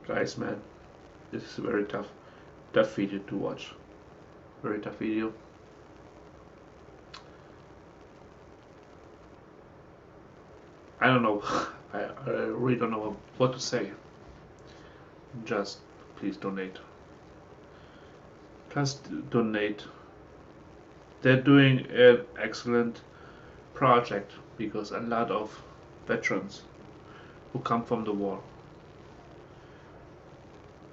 Guys, man, this is a very tough video to watch. Very tough video. I don't know. I really don't know what to say. Just please donate. Just donate. They're doing an excellent project because a lot of veterans who come from the war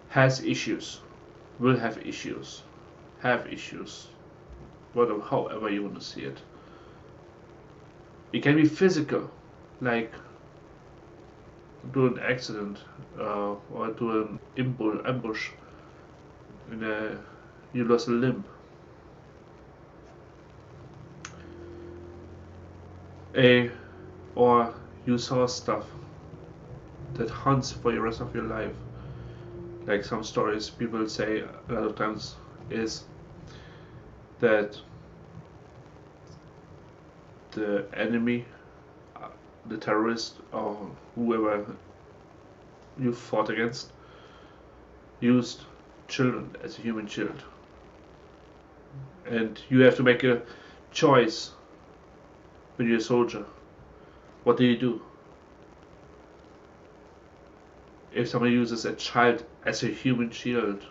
has issues, will have issues, whatever, however you want to see it. It can be physical, like do an accident or do an ambush, you lost a limb. Or you saw stuff that haunts for the rest of your life. Like some stories people say a lot of times is that the enemy, the terrorist or whoever you fought against, used children as a human shield. And you have to make a choice when you're a soldier. What do you do? If somebody uses a child as a human shield,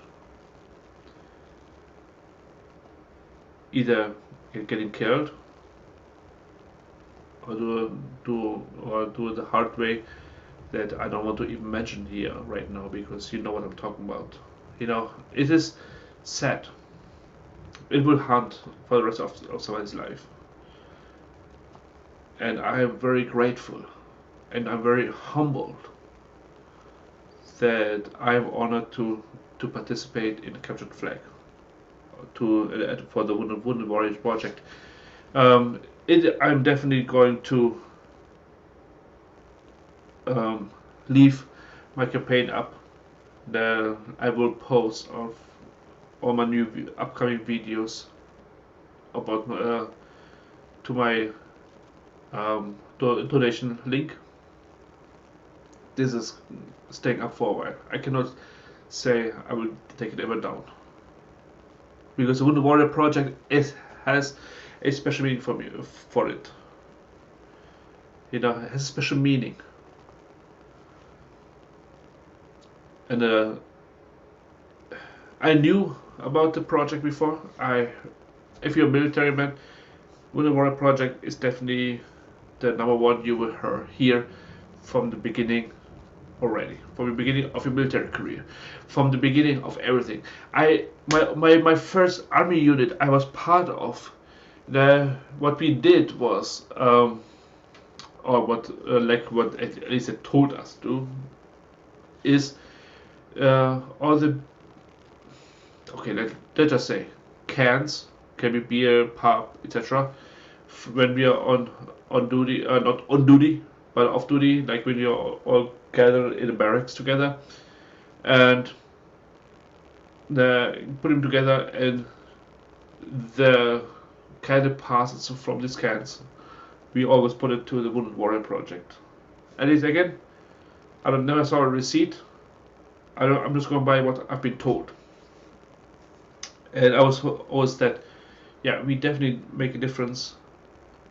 either getting killed or do the hard way that I don't want to even mention here right now, because you know what I'm talking about. You know, it is sad. It will haunt for the rest of somebody's life. And I am very grateful and I'm very humbled that I'm honored to participate in the Captured Flag for the Wounded Warriors project. I'm definitely going to leave my campaign up. I will post of all my new upcoming videos about to my donation link. This is staying up for a while. I cannot say I will take it ever down, because the Wounded Warrior project has a special meaning for me, for it. You know, it has a special meaning. And I knew about the project before. If you're a military man, Wounded Warrior project is definitely the number one you will hear from the beginning already, from the beginning of your military career, from the beginning of everything. My first army unit I was part of, what we did was, or what at least it told us to, is all the, okay, let's just say cans, can be beer, pub, etc. When we are on duty, not on duty, but off duty, like when you're all gathered in the barracks together, and put them together, and the kind of parcels from these cans, we always put it to the Wounded Warrior project. And it's again, I never saw a receipt. I'm just going by what I've been told. And I was always that, yeah, we definitely make a difference.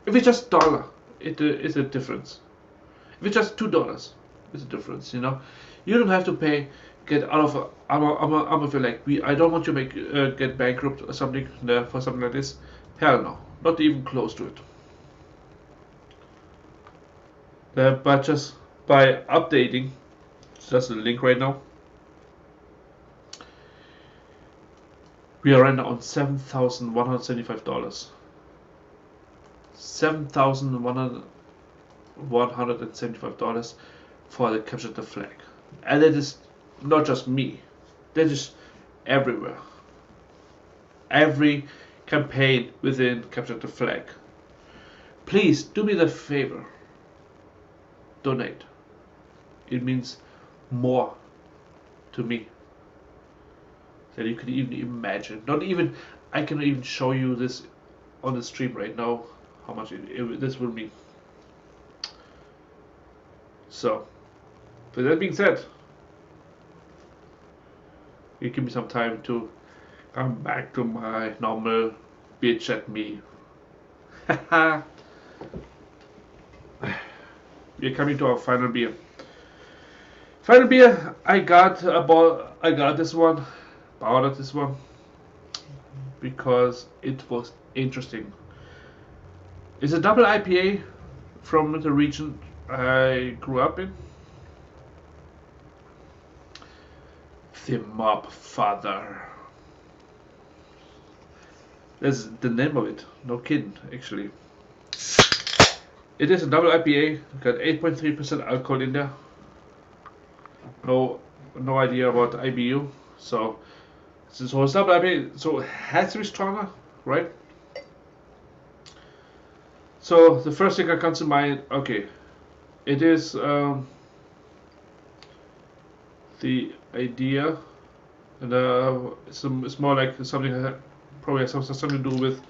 If it's just $1, it is a difference. If it's just $2, it's a difference. You know, you don't have to get out of your leg. I don't want you to get bankrupt or something for something like this. Hell no, not even close to it. But just by updating, just a link right now. We are right now on $7,175. $7,175 for the Capture the Flag. And that is not just me. That is everywhere. Every campaign within Capture the Flag. Please do me the favor. Donate. It means more to me than you can even imagine. I cannot even show you this on the stream right now, how much this will mean. So, with that being said, you give me some time to come back to my normal Beerchat me. We're coming to our final beer. Final beer, I got this one, bought this one, because it was interesting. It's a double IPA from the region I grew up in. The Mob Father. That's the name of it. No kidding, actually. It is a double IPA. Got 8.3% alcohol in there. No idea about IBU. So it's double IPA. So it has to be stronger, right? So the first thing that comes to mind, okay, it is the idea, and it's more like something that probably has something to do with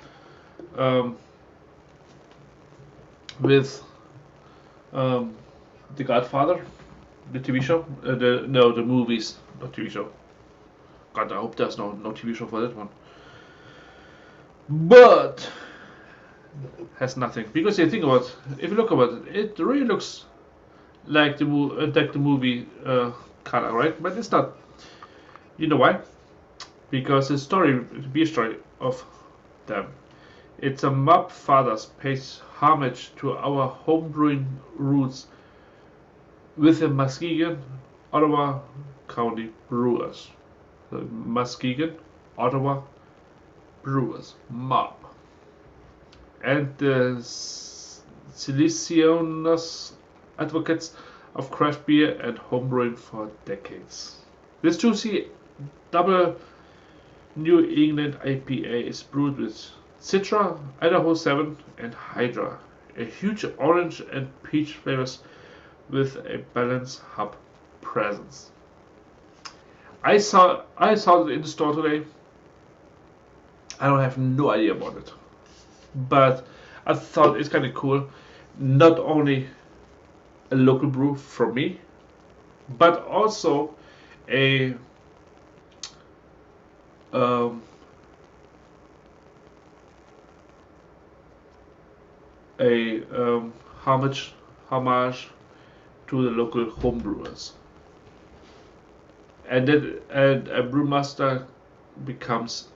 The Godfather, the TV show, the movies, not TV show. God, I hope there's no TV show for that one. But has nothing, because if you look about it, it really looks like the movie color, right? But it's not. You know why? Because the beer story of them, it's a mob fathers pays homage to our homebrewing roots with the Muskegon, Ottawa County Brewers. The Muskegon, Ottawa Brewers, mob. And the Silesianus advocates of craft beer and homebrewing for decades. This juicy double New England IPA is brewed with Citra, Idaho 7, and Hydra, a huge orange and peach flavors with a balanced hop presence. I saw it in the store today. I don't have no idea about it, but I thought it's kind of cool. Not only a local brew from me, but also a homage to the local homebrewers, and a brewmaster becomes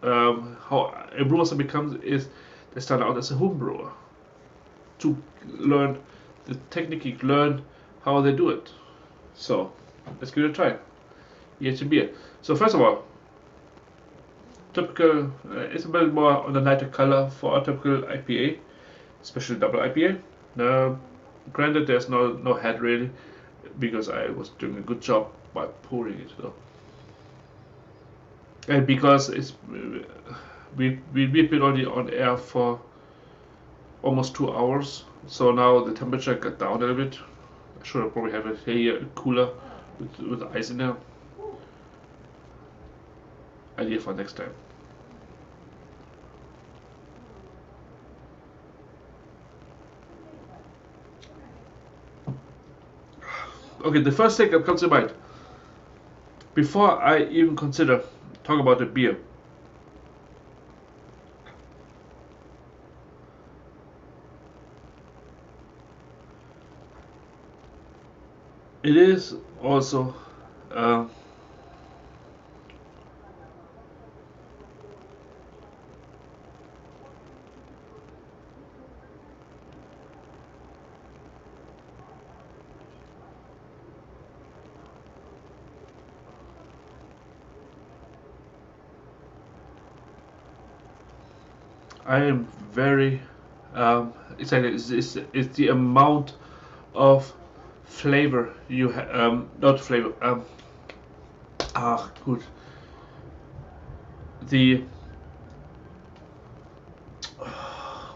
how a brewmaster becomes is they start out as a home brewer to learn the technique, learn how they do it. So let's give it a try. Here's your beer. So first of all, typical, it's a bit more on the lighter color for a typical IPA, especially double IPA. Now, granted, there's no head really, because I was doing a good job by pouring it though. And because it's we've been only on air for almost 2 hours, so now the temperature got down a little bit. I should have probably have it here cooler with ice in there. Idea for next time. Okay, the first thing that comes to mind before I even consider talk about the beer. It is also I am very excited. It's the amount of flavor you have, not flavor, good. The,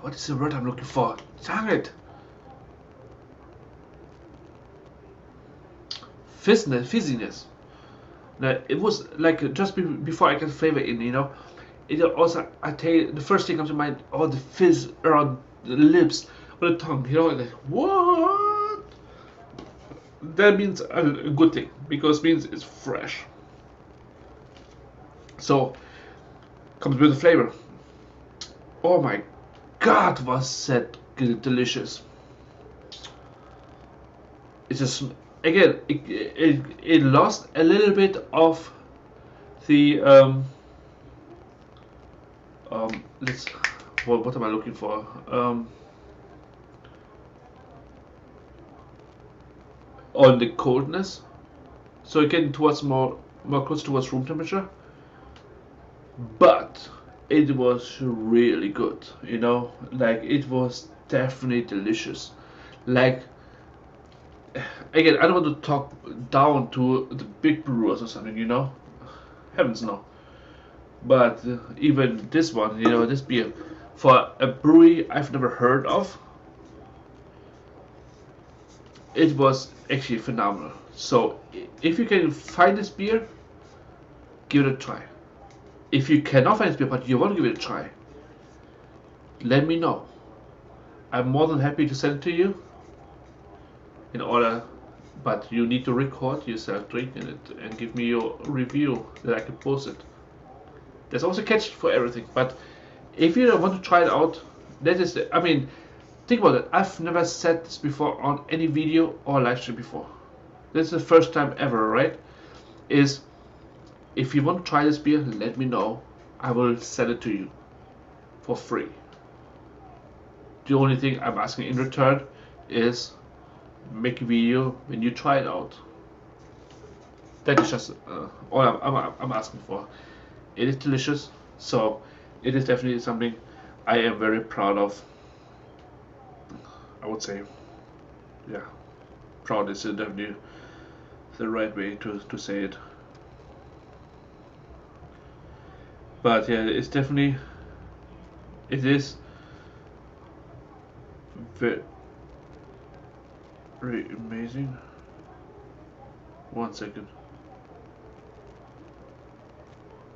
what is the word I'm looking for? Dang it. Fizziness. Now, it was like just before I get flavor in, you know. It also, I tell you, the first thing comes to mind, oh, the fizz around the lips or the tongue, you know, like, what? That means a good thing, because it means it's fresh. So, comes with the flavor. Oh my god, was that delicious. It's just, again, it lost a little bit of the, what am I looking for? On the coldness, so again towards more close towards room temperature, but it was really good, you know, like it was definitely delicious. Like, again, I don't want to talk down to the big brewers or something, you know, heavens no, but even this one, you know, this beer for a brewery I've never heard of, it was actually phenomenal. So if you can find this beer, give it a try. If you cannot find this beer but you want to give it a try, let me know. I'm more than happy to send it to you in order, but you need to record yourself drinking it and give me your review that I can post it. There's also a catch for everything, but if you don't want to try it out, that is I mean, think about it. I've never said this before on any video or live stream before. This is the first time ever, right? Is if you want to try this beer, let me know. I will send it to you for free. The only thing I'm asking in return is make a video when you try it out. That is just all I'm asking for. It is delicious, so it is definitely something I am very proud of. I would say, yeah. proud is definitely the right way to say it. But yeah, it's definitely, it is very amazing. 1 second.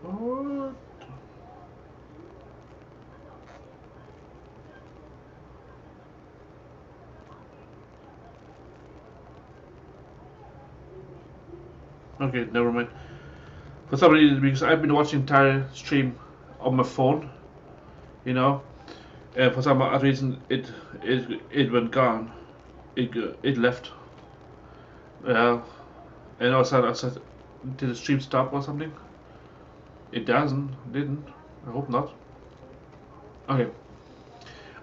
What? Okay, never mind. For some reason, because I've been watching the entire stream on my phone, you know, and for some other reason it went gone. It left. Yeah, and also I said, did the stream stop or something? It didn't. I hope not. Okay.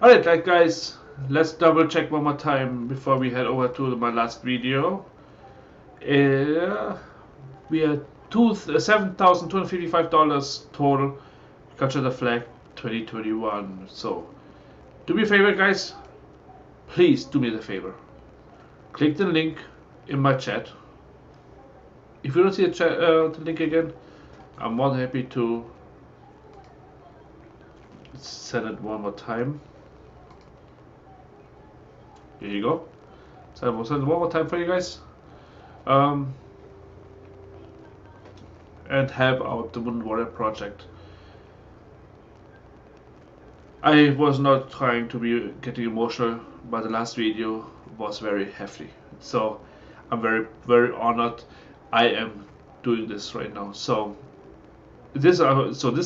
Alright, like guys, let's double check one more time before we head over to my last video. We are $7,255 total. Capture the Flag 2021. So, do me a favor, guys. Please do me the favor. Click the link in my chat. If you don't see the link again, I'm more than happy to send it one more time. Here you go. So I will send it one more time for you guys. And help out the Wounded Warrior Project. I was not trying to be getting emotional, but the last video was very hefty. So I'm very, very honored I am doing this right now. So this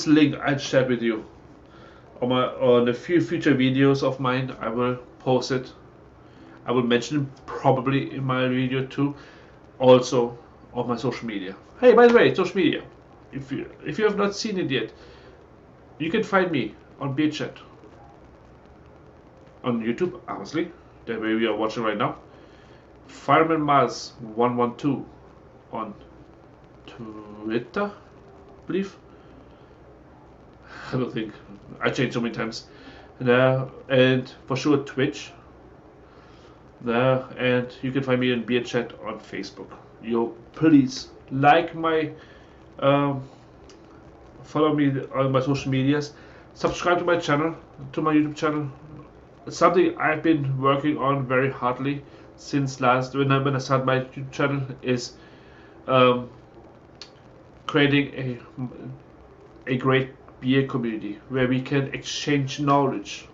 link I shared with you on a few future videos of mine. I will post it. I will mention it probably in my video too. Also on my social media. Hey, by the way, social media. If you have not seen it yet, you can find me on Beerchat. On YouTube, obviously, the way we are watching right now. Fireman Mars 112 on Twitter, I believe. I don't think I changed so many times. And for sure Twitch. And you can find me in Beerchat on Facebook. You please like my follow me on my social medias, subscribe to my channel, to my YouTube channel. Something I've been working on very hardly since when I started my YouTube channel is creating a great beer community where we can exchange knowledge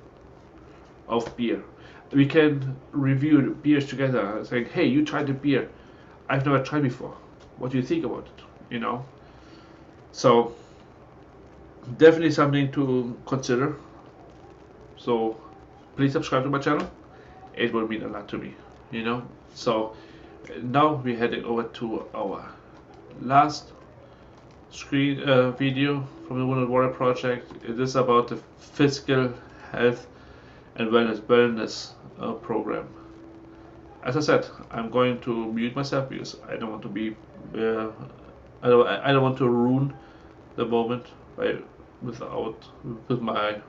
of beer. We can review beers together, saying, hey, you tried the beer I've never tried before. What do you think about it? You know? So definitely something to consider. So please subscribe to my channel. It will mean a lot to me, you know? So now we're heading over to our last screen video from the Wounded Warrior Project. It is about the physical health and wellness program. As I said, I'm going to mute myself because I don't want to be I don't want to ruin the moment with my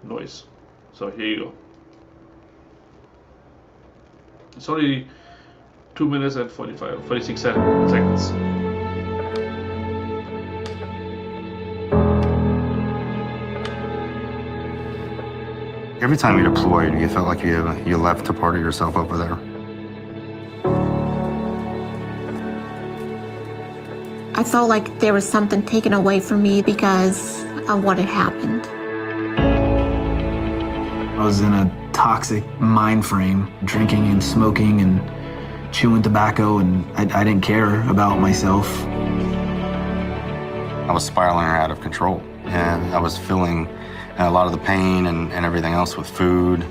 noise. So here you go. It's only 2 minutes and 46 seconds. Every time you deployed, you felt like you left a part of yourself over there. I felt like there was something taken away from me because of what had happened. I was in a toxic mind frame, drinking and smoking and chewing tobacco, and I didn't care about myself. I was spiraling out of control, and I was feeling a lot of the pain and everything else with food,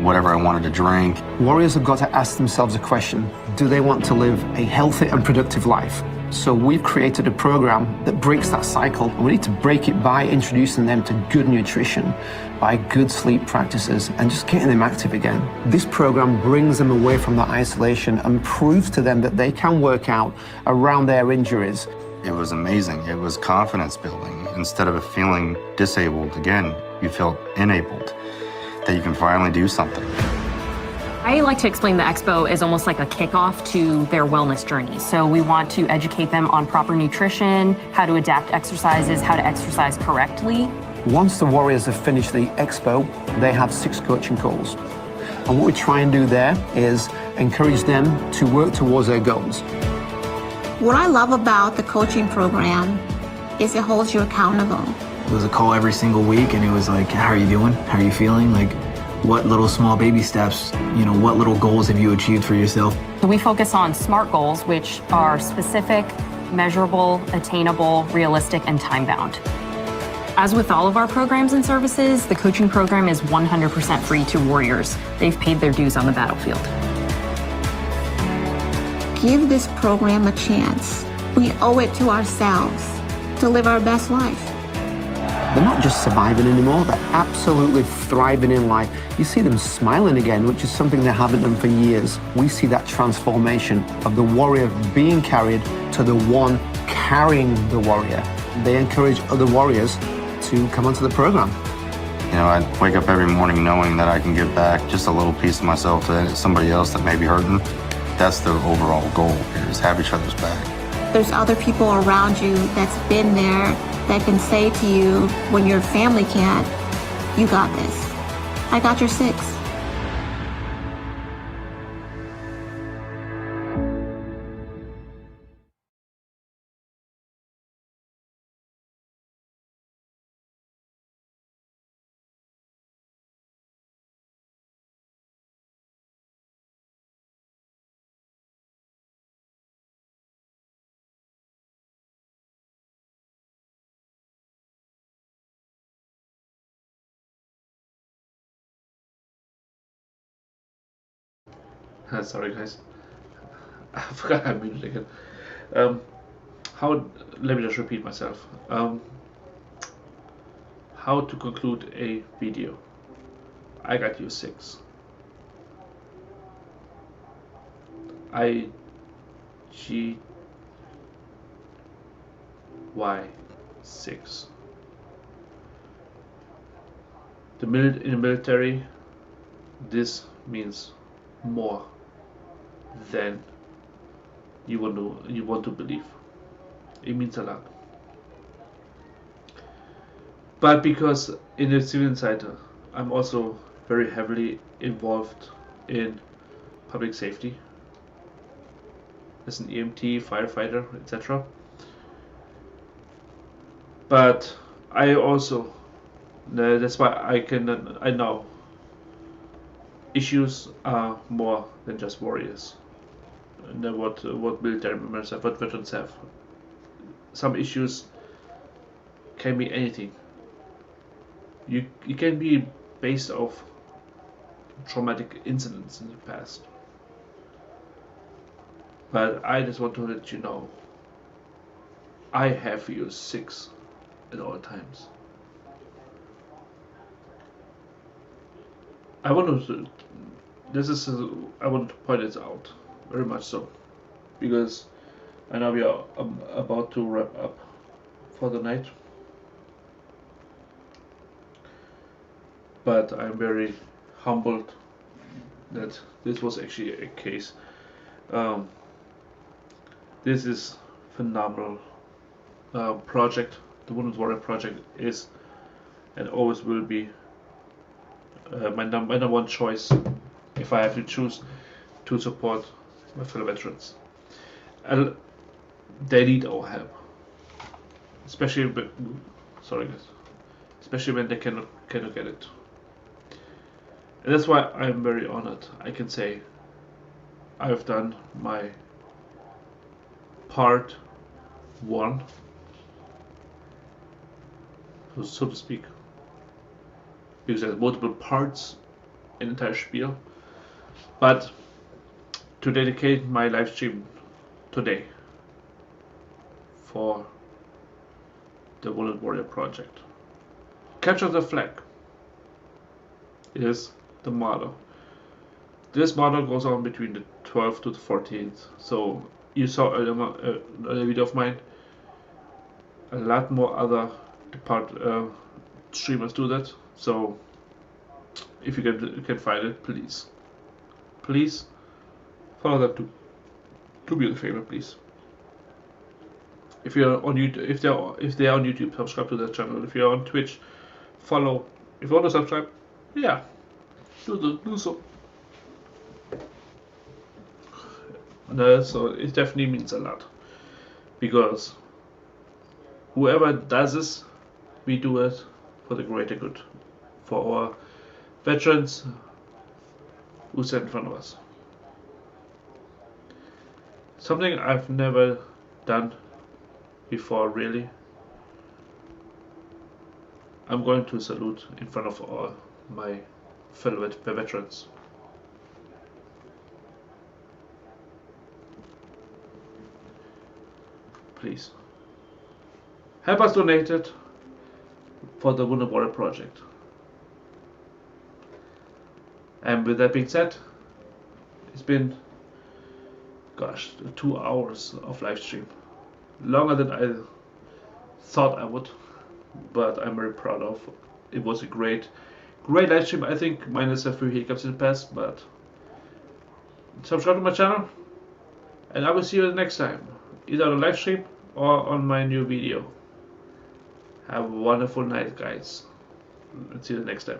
whatever I wanted to drink. Warriors have got to ask themselves a question: do they want to live a healthy and productive life? So we've created a program that breaks that cycle. We need to break it by introducing them to good nutrition, by good sleep practices, and just getting them active again. This program brings them away from that isolation and proves to them that they can work out around their injuries. It was amazing. It was confidence building. Instead of feeling disabled again, you felt enabled, that you can finally do something. I like to explain the expo as almost like a kickoff to their wellness journey. So we want to educate them on proper nutrition, how to adapt exercises, how to exercise correctly. Once the Warriors have finished the expo, they have 6 coaching calls. And what we try and do there is encourage them to work towards their goals. What I love about the coaching program is it holds you accountable. It was a call every single week, and it was like, how are you doing? How are you feeling? Like, what little small baby steps, what little goals have you achieved for yourself? So we focus on SMART goals, which are specific, measurable, attainable, realistic, and time-bound. As with all of our programs and services, the coaching program is 100% free to warriors. They've paid their dues on the battlefield. Give this program a chance. We owe it to ourselves to live our best life. They're not just surviving anymore, they're absolutely thriving in life. You see them smiling again, which is something they haven't done for years. We see that transformation of the warrior being carried to the one carrying the warrior. They encourage other warriors to come onto the program. I wake up every morning knowing that I can give back just a little piece of myself to somebody else that may be hurting. That's the overall goal, is have each other's back. There's other people around you that's been there that can say to you when your family can't, you got this. I got your 6. Sorry, guys. I forgot I muted again. Let me just repeat myself. How to conclude a video. I got you 6. IGY6. In the military, this means more than you want to believe. It means a lot. But because in the civilian side, I'm also very heavily involved in public safety as an EMT, firefighter, etc. But I also, that's why I know issues are more than just warriors. And what military members have, what veterans have. Some issues can be anything. You can be based off traumatic incidents in the past. But I just want to let you know, I have you 6 at all times. I want to point this out very much so, because I know we are about to wrap up for the night, but I'm very humbled that this was actually a case. This is phenomenal project. The Wounded Warrior Project is and always will be my number one choice if I have to choose to support my fellow veterans. And they need our help, especially when they cannot get it. And that's why I'm very honored. I can say I've done my part 1, so to speak, because there's multiple parts in the entire spiel. But to dedicate my live stream today for the Wounded Warrior Project. Capture the flag is the motto. This motto goes on between the 12th to the 14th. So you saw a video of mine. A lot more other streamers do that. So if you can find it, please please follow them too. Do me a favor, please. If you're on YouTube, if they are on YouTube, subscribe to their channel. If you're on Twitch, follow. If you want to subscribe, yeah, do so. So it definitely means a lot, because whoever does this, we do it for the greater good, for our veterans who stand in front of us. Something I've never done before, really. I'm going to salute in front of all my fellow veterans. Please help us donate it for the Wounded Warrior Project. And with that being said, it's been, gosh, 2 hours of live stream. Longer than I thought I would, but I'm very proud of. It was a great live stream, I think, minus a few hiccups in the past, but subscribe to my channel, and I will see you the next time, either on a live stream or on my new video. Have a wonderful night, guys. Let's see you the next time.